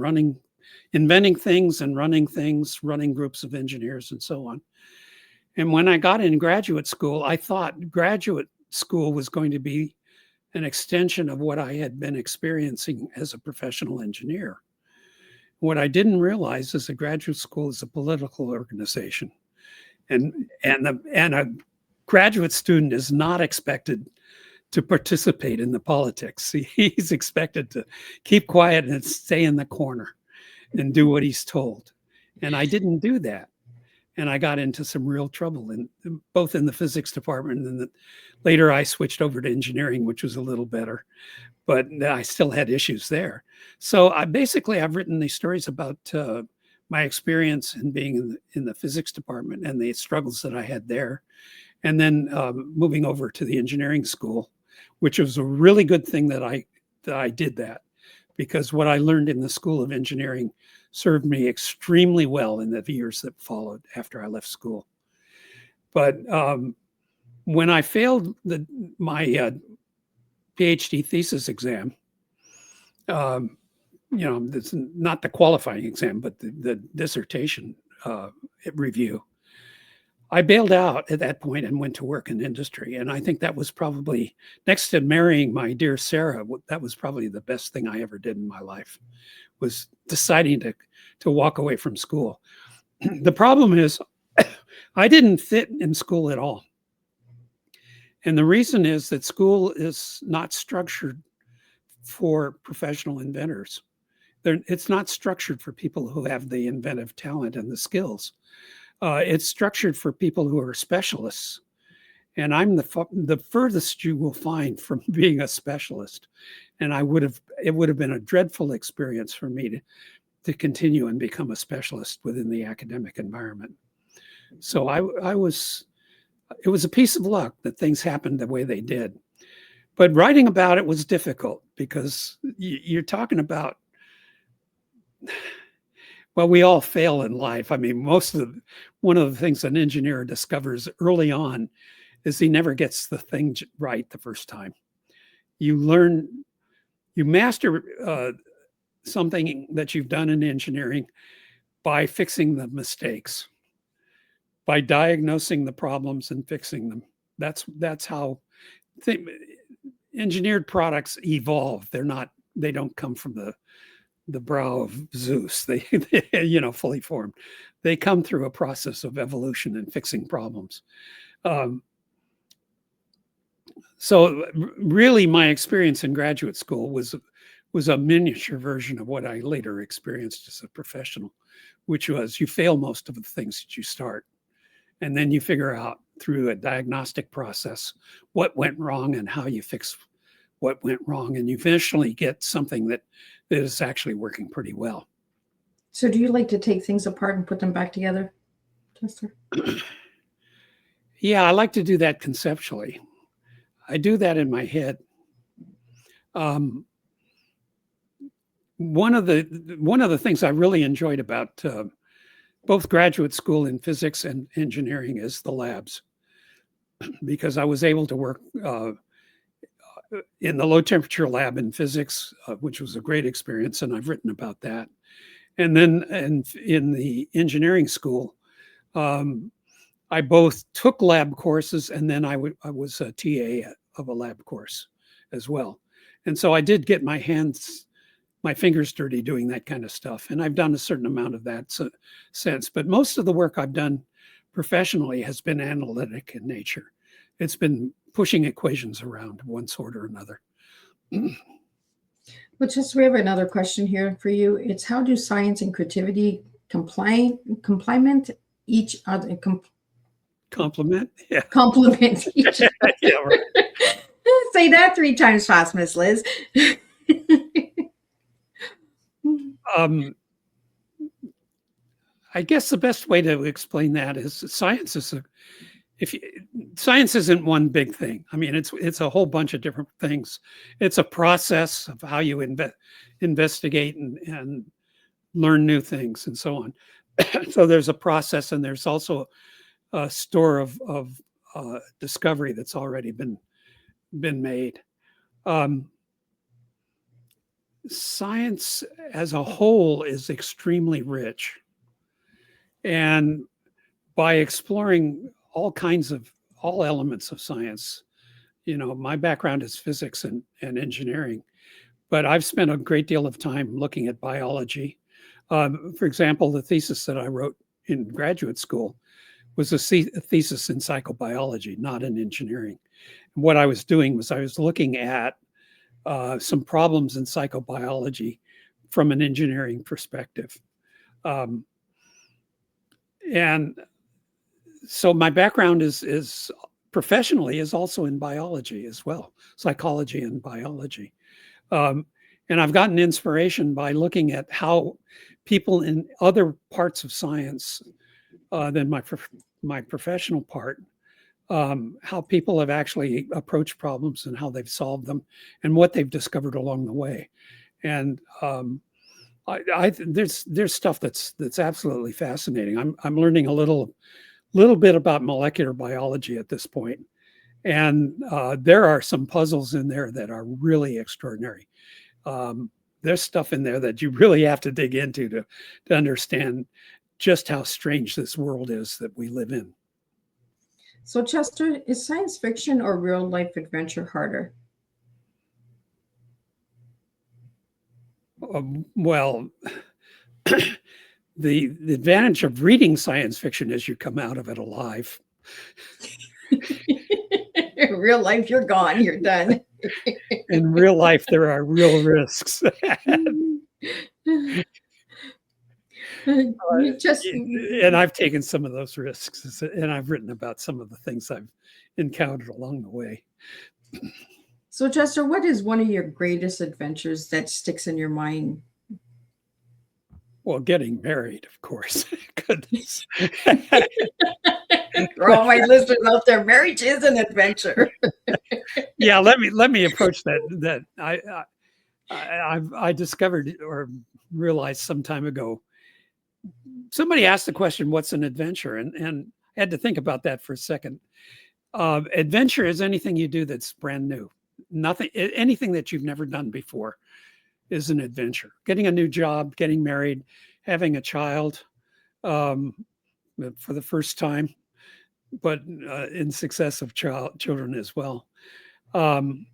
inventing things and running groups of engineers and so on. And when I got in graduate school, I thought graduate school was going to be an extension of what I had been experiencing as a professional engineer. What I didn't realize is a graduate school is a political organization, and a graduate student is not expected to participate in the politics. He's expected to keep quiet and stay in the corner and do what he's told. And I didn't do that. And I got into some real trouble, both in the physics department, and later I switched over to engineering, which was a little better, but I still had issues there. So I've written these stories about my experience in being in the physics department and the struggles that I had there. And then moving over to the engineering school, which was a really good thing that I did that, because what I learned in the School of Engineering served me extremely well in the years that followed after I left school. But when I failed my PhD thesis exam, it's not the qualifying exam, but the dissertation review, I bailed out at that point and went to work in industry. And I think that was probably, next to marrying my dear Sarah, that was probably the best thing I ever did in my life, was deciding to walk away from school. The problem is I didn't fit in school at all. And the reason is that school is not structured for professional inventors. It's not structured for people who have the inventive talent and the skills. It's structured for people who are specialists. And I'm the furthest you will find from being a specialist. And it would have been a dreadful experience for me to continue and become a specialist within the academic environment. So it was a piece of luck that things happened the way they did. But writing about it was difficult, because you're talking about, well, we all fail in life. I mean, one of the things an engineer discovers early on is he never gets the thing right the first time. You master something that you've done in engineering by fixing the mistakes, by diagnosing the problems and fixing them. That's how engineered products evolve. They don't come from the brow of Zeus. They fully formed. They come through a process of evolution and fixing problems. So really, my experience in graduate school was a miniature version of what I later experienced as a professional, which was you fail most of the things that you start. And then you figure out through a diagnostic process what went wrong and how you fix what went wrong. And you eventually get something that is actually working pretty well. So do you like to take things apart and put them back together, Chester? Yeah, I like to do that conceptually. I do that in my head. One of the things I really enjoyed about both graduate school in physics and engineering is the labs, because I was able to work in the low temperature lab in physics, which was a great experience, and I've written about that. And then in the engineering school, I both took lab courses, and then I was a TA of a lab course as well. And so I did get my fingers dirty doing that kind of stuff. And I've done a certain amount of that since. But most of the work I've done professionally has been analytic in nature. It's been pushing equations around of one sort or another. Well, just we have another question here for you. It's how do science and creativity complement each other? Compliment? Yeah. Complement each other. Yeah, right. Say that 3 times fast, Miss Liz. I guess the best way to explain that is science science isn't one big thing. I mean, it's a whole bunch of different things. It's a process of how you investigate and learn new things and so on. So there's a process, and there's also a store of discovery that's already been made. Science as a whole is extremely rich. And by exploring all elements of science, my background is physics and engineering, but I've spent a great deal of time looking at biology. For example, the thesis that I wrote in graduate school was a thesis in psychobiology, not in engineering. And what I was doing was I was looking at some problems in psychobiology from an engineering perspective. And so my background is professionally is also in biology as well, psychology and biology. And I've gotten inspiration by looking at how people in other parts of science than my professional part, how people have actually approached problems and how they've solved them and what they've discovered along the way. And there's stuff that's absolutely fascinating. I'm learning a little bit about molecular biology at this point, and there are some puzzles in there that are really extraordinary. There's stuff in there that you really have to dig into to understand just how strange this world is that we live in. So, Chester, is science fiction or real life adventure harder? Well, the advantage of reading science fiction is you come out of it alive. In real life, you're gone. You're done. In real life, there are real risks. And I've taken some of those risks, and I've written about some of the things I've encountered along the way. So, Chester, what is one of your greatest adventures that sticks in your mind? Well, getting married, of course. Goodness. For all my listeners out there, marriage is an adventure. Yeah, let me approach that. I discovered or realized some time ago. Somebody asked the question, "What's an adventure?" And I had to think about that for a second. Adventure is anything you do that's brand new. Anything that you've never done before is an adventure. Getting a new job, getting married, having a child for the first time, but in successive children as well. Going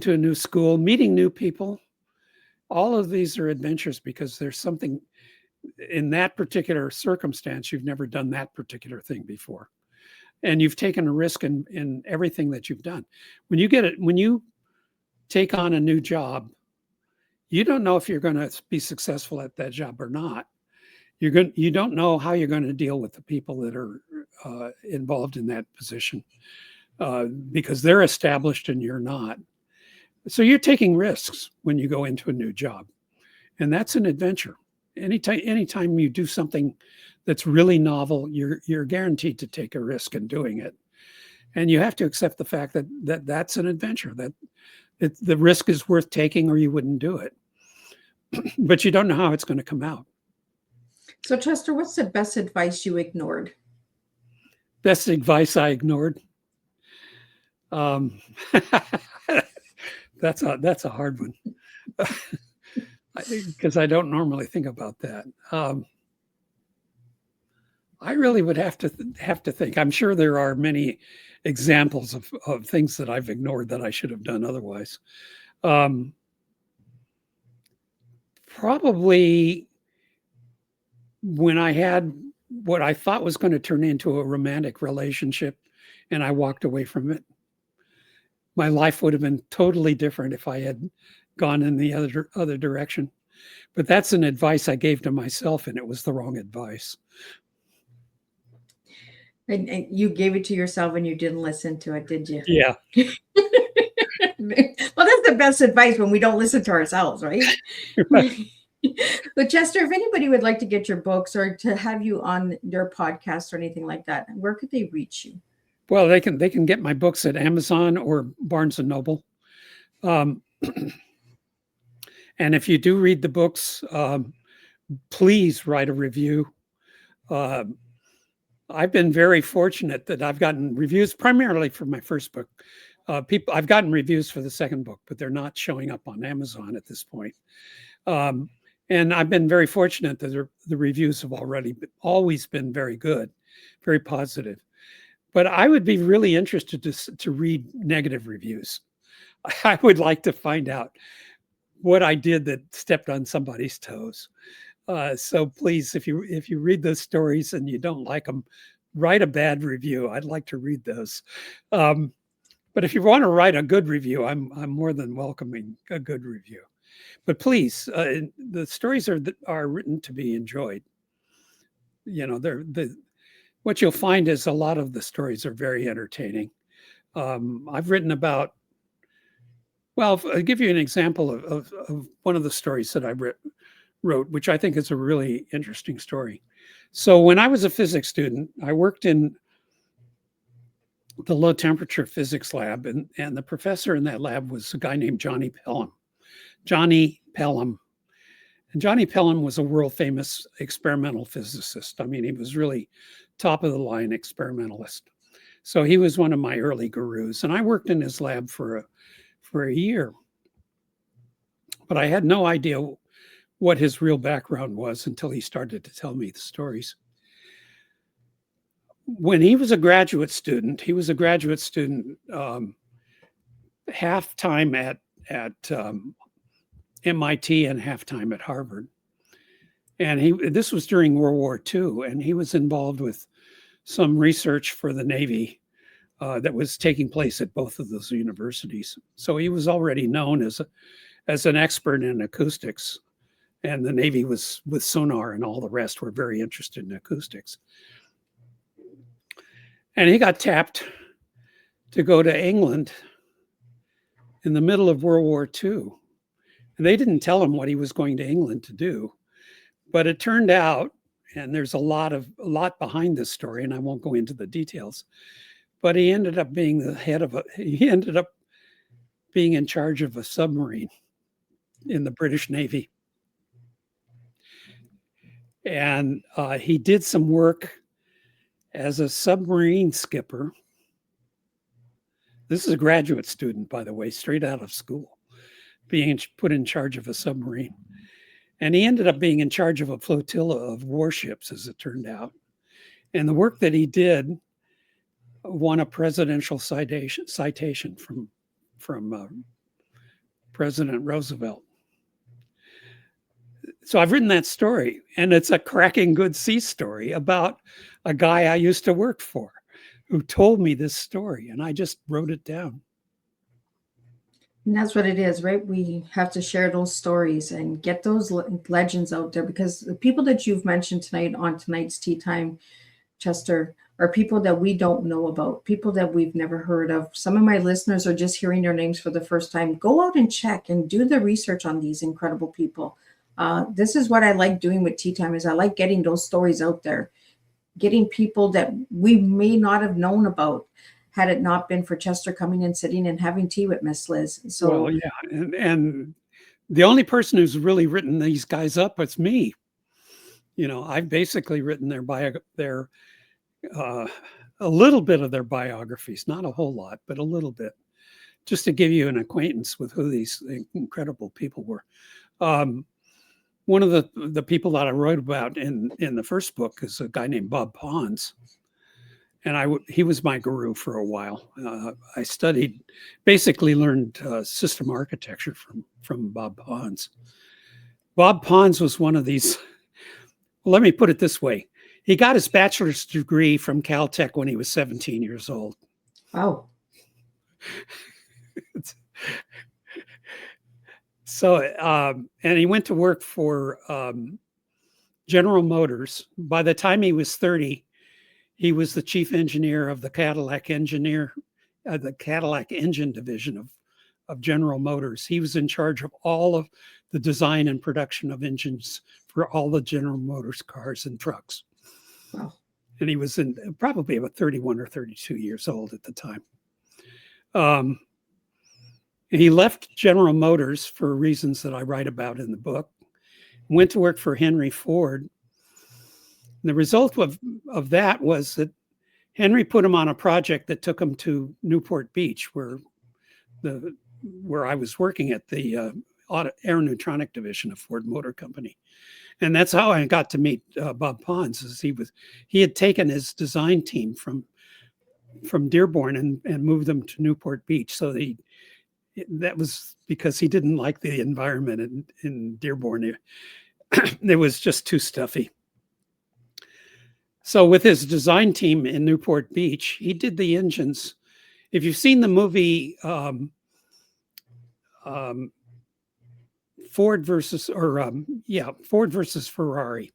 to a new school, meeting new people, all of these are adventures because there's something in that particular circumstance. You've never done that particular thing before. And you've taken a risk in everything that you've done. When you take on a new job, you don't know if you're going to be successful at that job or not. You don't know how you're going to deal with the people that are involved in that position because they're established and you're not. So you're taking risks when you go into a new job, and that's an adventure. Anytime you do something that's really novel, you're guaranteed to take a risk in doing it, and you have to accept the fact that that's an adventure. That the risk is worth taking, or you wouldn't do it. But you don't know how it's going to come out. So, Chester, what's the best advice you ignored? Best advice I ignored. That's a hard one because I don't normally think about that. I really would have to think. I'm sure there are many examples of things that I've ignored that I should have done otherwise. Probably when I had what I thought was going to turn into a romantic relationship and I walked away from it. My life would have been totally different if I had gone in the other direction. But that's an advice I gave to myself, and it was the wrong advice. And you gave it to yourself and you didn't listen to it, did you? Yeah. Well, that's the best advice when we don't listen to ourselves, right? Right. But Chester, if anybody would like to get your books or to have you on their podcast or anything like that, where could they reach you? Well, they can get my books at Amazon or Barnes and Noble. And if you do read the books, please write a review. I've been very fortunate that I've gotten reviews primarily for my first book. I've gotten reviews for the second book, but they're not showing up on Amazon at this point. And I've been very fortunate that the reviews have always been very good, very positive. But I would be really interested to read negative reviews. I would like to find out what I did that stepped on somebody's toes. So please, if you read those stories and you don't like them, write a bad review. I'd like to read those. But if you want to write a good review, I'm more than welcoming a good review. But please, the stories are written to be enjoyed. You know, what you'll find is a lot of the stories are very entertaining. I've written about. Well, I'll give you an example of one of the stories that I wrote, which I think is a really interesting story. So when I was a physics student, I worked in the low temperature physics lab, and the professor in that lab was a guy named Johnny Pelham. And Johnny Pelham was a world famous experimental physicist. I mean, he was really top of the line experimentalist. So he was one of my early gurus, and I worked in his lab for a year. But I had no idea what his real background was until he started to tell me the stories. When he was a graduate student, half time at MIT and half time at Harvard. And this was during World War II, and he was involved with some research for the Navy that was taking place at both of those universities. So he was already known as an expert in acoustics, and the Navy was with sonar and all the rest were very interested in acoustics. And he got tapped to go to England in the middle of World War II. And they didn't tell him what he was going to England to do, but it turned out, and there's a lot behind this story, and I won't go into the details, but he ended up being being in charge of a submarine in the British Navy. And he did some work as a submarine skipper. This is a graduate student, by the way, straight out of school, being put in charge of a submarine. And he ended up being in charge of a flotilla of warships, as it turned out. And the work that he did won a presidential citation from President Roosevelt. So I've written that story, and it's a cracking good sea story about a guy I used to work for who told me this story, and I just wrote it down. And that's what it is, right? We have to share those stories and get those legends out there, because the people that you've mentioned tonight on tonight's Tea Time, Chester, are people that we don't know about, people that we've never heard of. Some of my listeners are just hearing their names for the first time. Go out and check and do the research on these incredible people. This is what I like doing with Tea Time, is I like getting those stories out there, getting people that we may not have known about had it not been for Chester coming and sitting and having tea with Miss Liz. So, well, yeah, and the only person who's really written these guys up is me. You know, I've basically written a little bit of their biographies, not a whole lot, but a little bit, just to give you an acquaintance with who these incredible people were. One of the people that I wrote about in the first book is a guy named Bob Pons. And he was my guru for a while. I basically learned system architecture from Bob Pons. Bob Pons was one of these, well, let me put it this way. He got his bachelor's degree from Caltech when he was 17 years old. wow. So, and he went to work for General Motors. By the time he was 30, he was the chief engineer of the Cadillac engine division of General Motors. He was in charge of all of the design and production of engines for all the General Motors cars and trucks. Wow. And he was probably about 31 or 32 years old at the time. He left General Motors for reasons that I write about in the book, went to work for Henry Ford. And the result of that was that Henry put him on a project that took him to Newport Beach, where I was working at the aeronutronic division of Ford Motor Company. And that's how I got to meet Bob Pons. Is he had taken his design team from Dearborn and moved them to Newport Beach. So that was because he didn't like the environment in Dearborn. It was just too stuffy. So with his design team in Newport Beach, he did the engines. If you've seen the movie Ford versus Ferrari.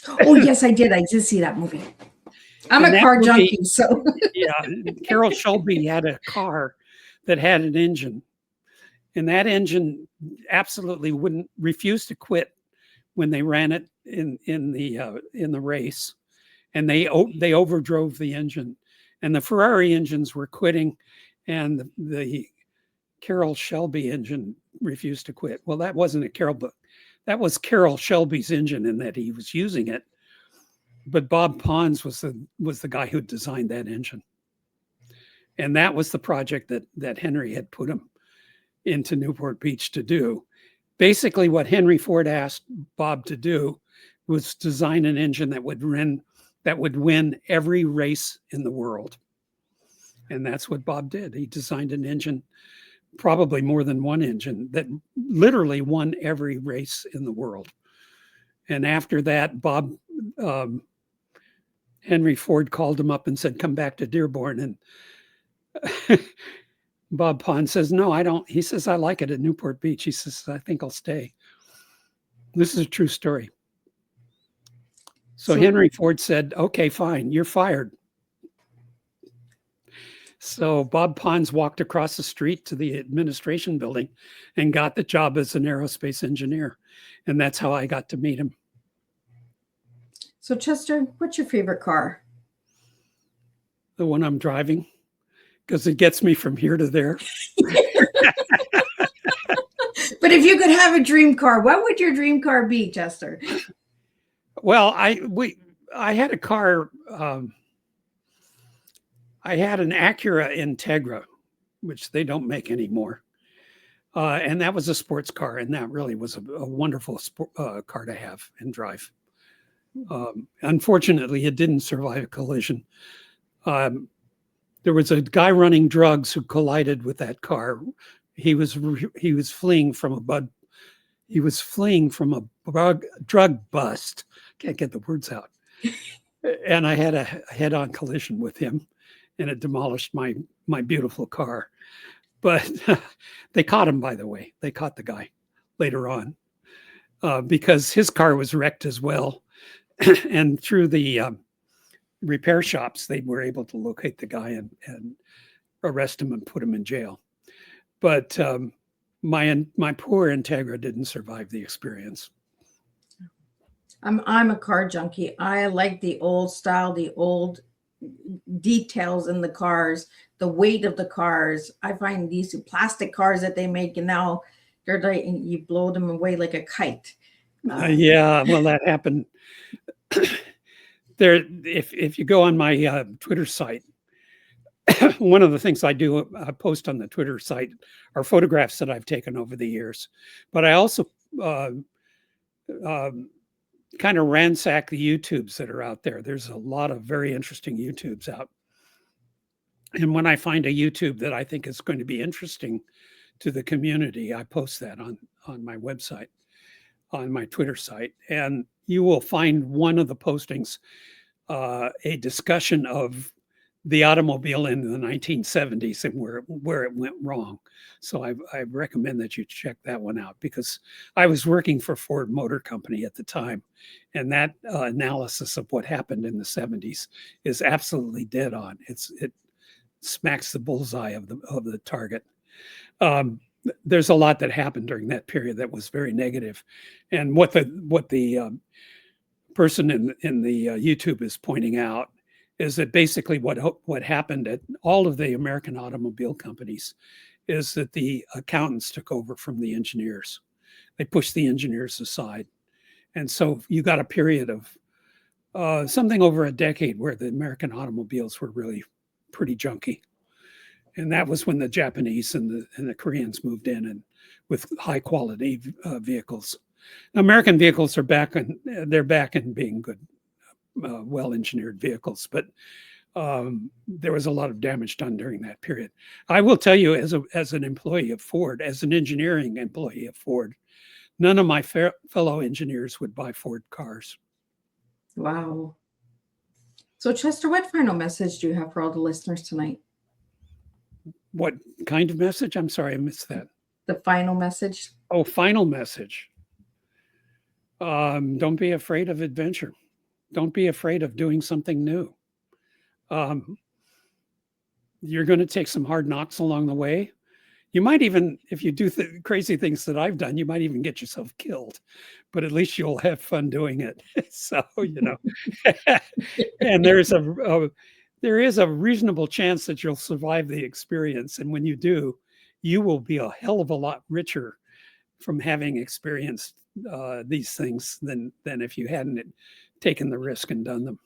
Oh, yes, I did. I did see that movie. I'm a car junkie, so. Yeah, Carroll Shelby had a car that had an engine, and that engine absolutely refused to quit when they ran it in the race, and they overdrove the engine, and the Ferrari engines were quitting, and the Carroll Shelby engine refused to quit. Well, that wasn't a Carroll, but that was Carroll Shelby's engine in that he was using it. But Bob Pons was the guy who designed that engine. And that was the project that Henry had put him into Newport Beach to do. Basically, what Henry Ford asked Bob to do was design an engine that would win every race in the world. And that's what Bob did. He designed an engine, probably more than one engine, that literally won every race in the world. And after that, Henry Ford called him up and said, "Come back to Dearborn." And Bob Pons says, "No, I don't." He says, "I like it at Newport Beach." He says, "I think I'll stay." This is a true story. So Henry Ford said, "Okay, fine, you're fired." So Bob Pons walked across the street to the administration building and got the job as an aerospace engineer. And that's how I got to meet him. So Chester, what's your favorite car? The one I'm driving, because it gets me from here to there. But if you could have a dream car, what would your dream car be, Chester? Well, I had a car. I had an Acura Integra, which they don't make anymore. And that was a sports car. And that really was a wonderful car to have and drive. Unfortunately, it didn't survive a collision. There was a guy running drugs who collided with that car. He was fleeing from He was fleeing from a drug bust. Can't get the words out. And I had a head-on collision with him, and it demolished my beautiful car. But they caught him, by the way. They caught the guy later on because his car was wrecked as well. And through the repair shops, they were able to locate the guy and arrest him and put him in jail. But my poor Integra didn't survive the experience. I'm a car junkie. I like the old style, the old details in the cars, the weight of the cars. I find these plastic cars that they make and now they're like, you blow them away like a kite. Yeah, well, that happened. There, if you go on my Twitter site, one of the things I do post on the Twitter site are photographs that I've taken over the years, but I also kind of ransack the YouTubes that are out there. There's a lot of very interesting YouTubes out. And when I find a YouTube that I think is going to be interesting to the community, I post that on my website, on my Twitter site. And you will find one of the postings, a discussion of the automobile in the 1970s and where it went wrong. So I recommend that you check that one out because I was working for Ford Motor Company at the time. And that analysis of what happened in the 70s is absolutely dead on. It smacks the bullseye of the target. There's a lot that happened during that period that was very negative. And what the person in the YouTube is pointing out is that basically what happened at all of the American automobile companies is that the accountants took over from the engineers. They pushed the engineers aside. And so you got a period of something over a decade where the American automobiles were really pretty junky. And that was when the Japanese and the Koreans moved in and with high quality vehicles. Now, American vehicles are back in being good, well-engineered vehicles, but there was a lot of damage done during that period. I will tell you, as an employee of Ford, as an engineering employee of Ford, none of my fellow engineers would buy Ford cars. Wow. So, Chester, what final message do you have for all the listeners tonight? What kind of message? I'm sorry, I missed that. The final message. Oh, final message. Don't be afraid of adventure. Don't be afraid of doing something new. You're going to take some hard knocks along the way. You might even, if you do crazy things that I've done, you might even get yourself killed, but at least you'll have fun doing it. So, and there is a reasonable chance that you'll survive the experience. And when you do, you will be a hell of a lot richer from having experienced these things than if you hadn't taken the risk and done them.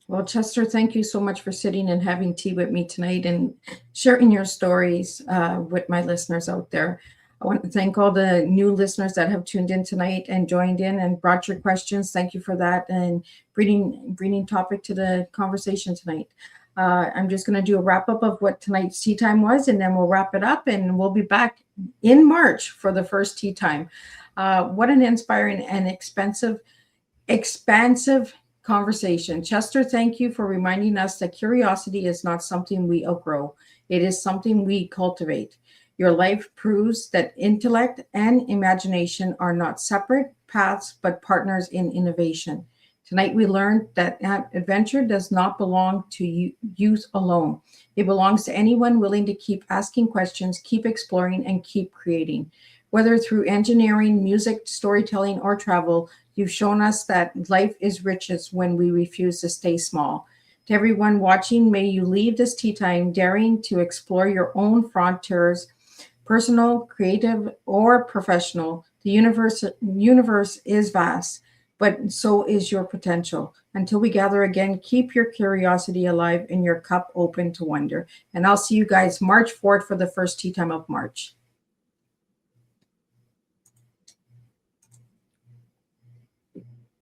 Well, Chester, thank you so much for sitting and having tea with me tonight and sharing your stories with my listeners out there. I want to thank all the new listeners that have tuned in tonight and joined in and brought your questions. Thank you for that and bringing topic to the conversation tonight. I'm just going to do a wrap up of what tonight's tea time was, and then we'll wrap it up and we'll be back in March for the first tea time. What an inspiring and expansive conversation. Chester, thank you for reminding us that curiosity is not something we outgrow. It is something we cultivate. Your life proves that intellect and imagination are not separate paths, but partners in innovation. Tonight, we learned that adventure does not belong to youth alone. It belongs to anyone willing to keep asking questions, keep exploring, and keep creating. Whether through engineering, music, storytelling, or travel, you've shown us that life is richest when we refuse to stay small. To everyone watching, may you leave this tea time daring to explore your own frontiers, personal, creative, or professional. The universe is vast, but so is your potential. Until we gather again, keep your curiosity alive and your cup open to wonder. And I'll see you guys March 4th for the first tea time of March.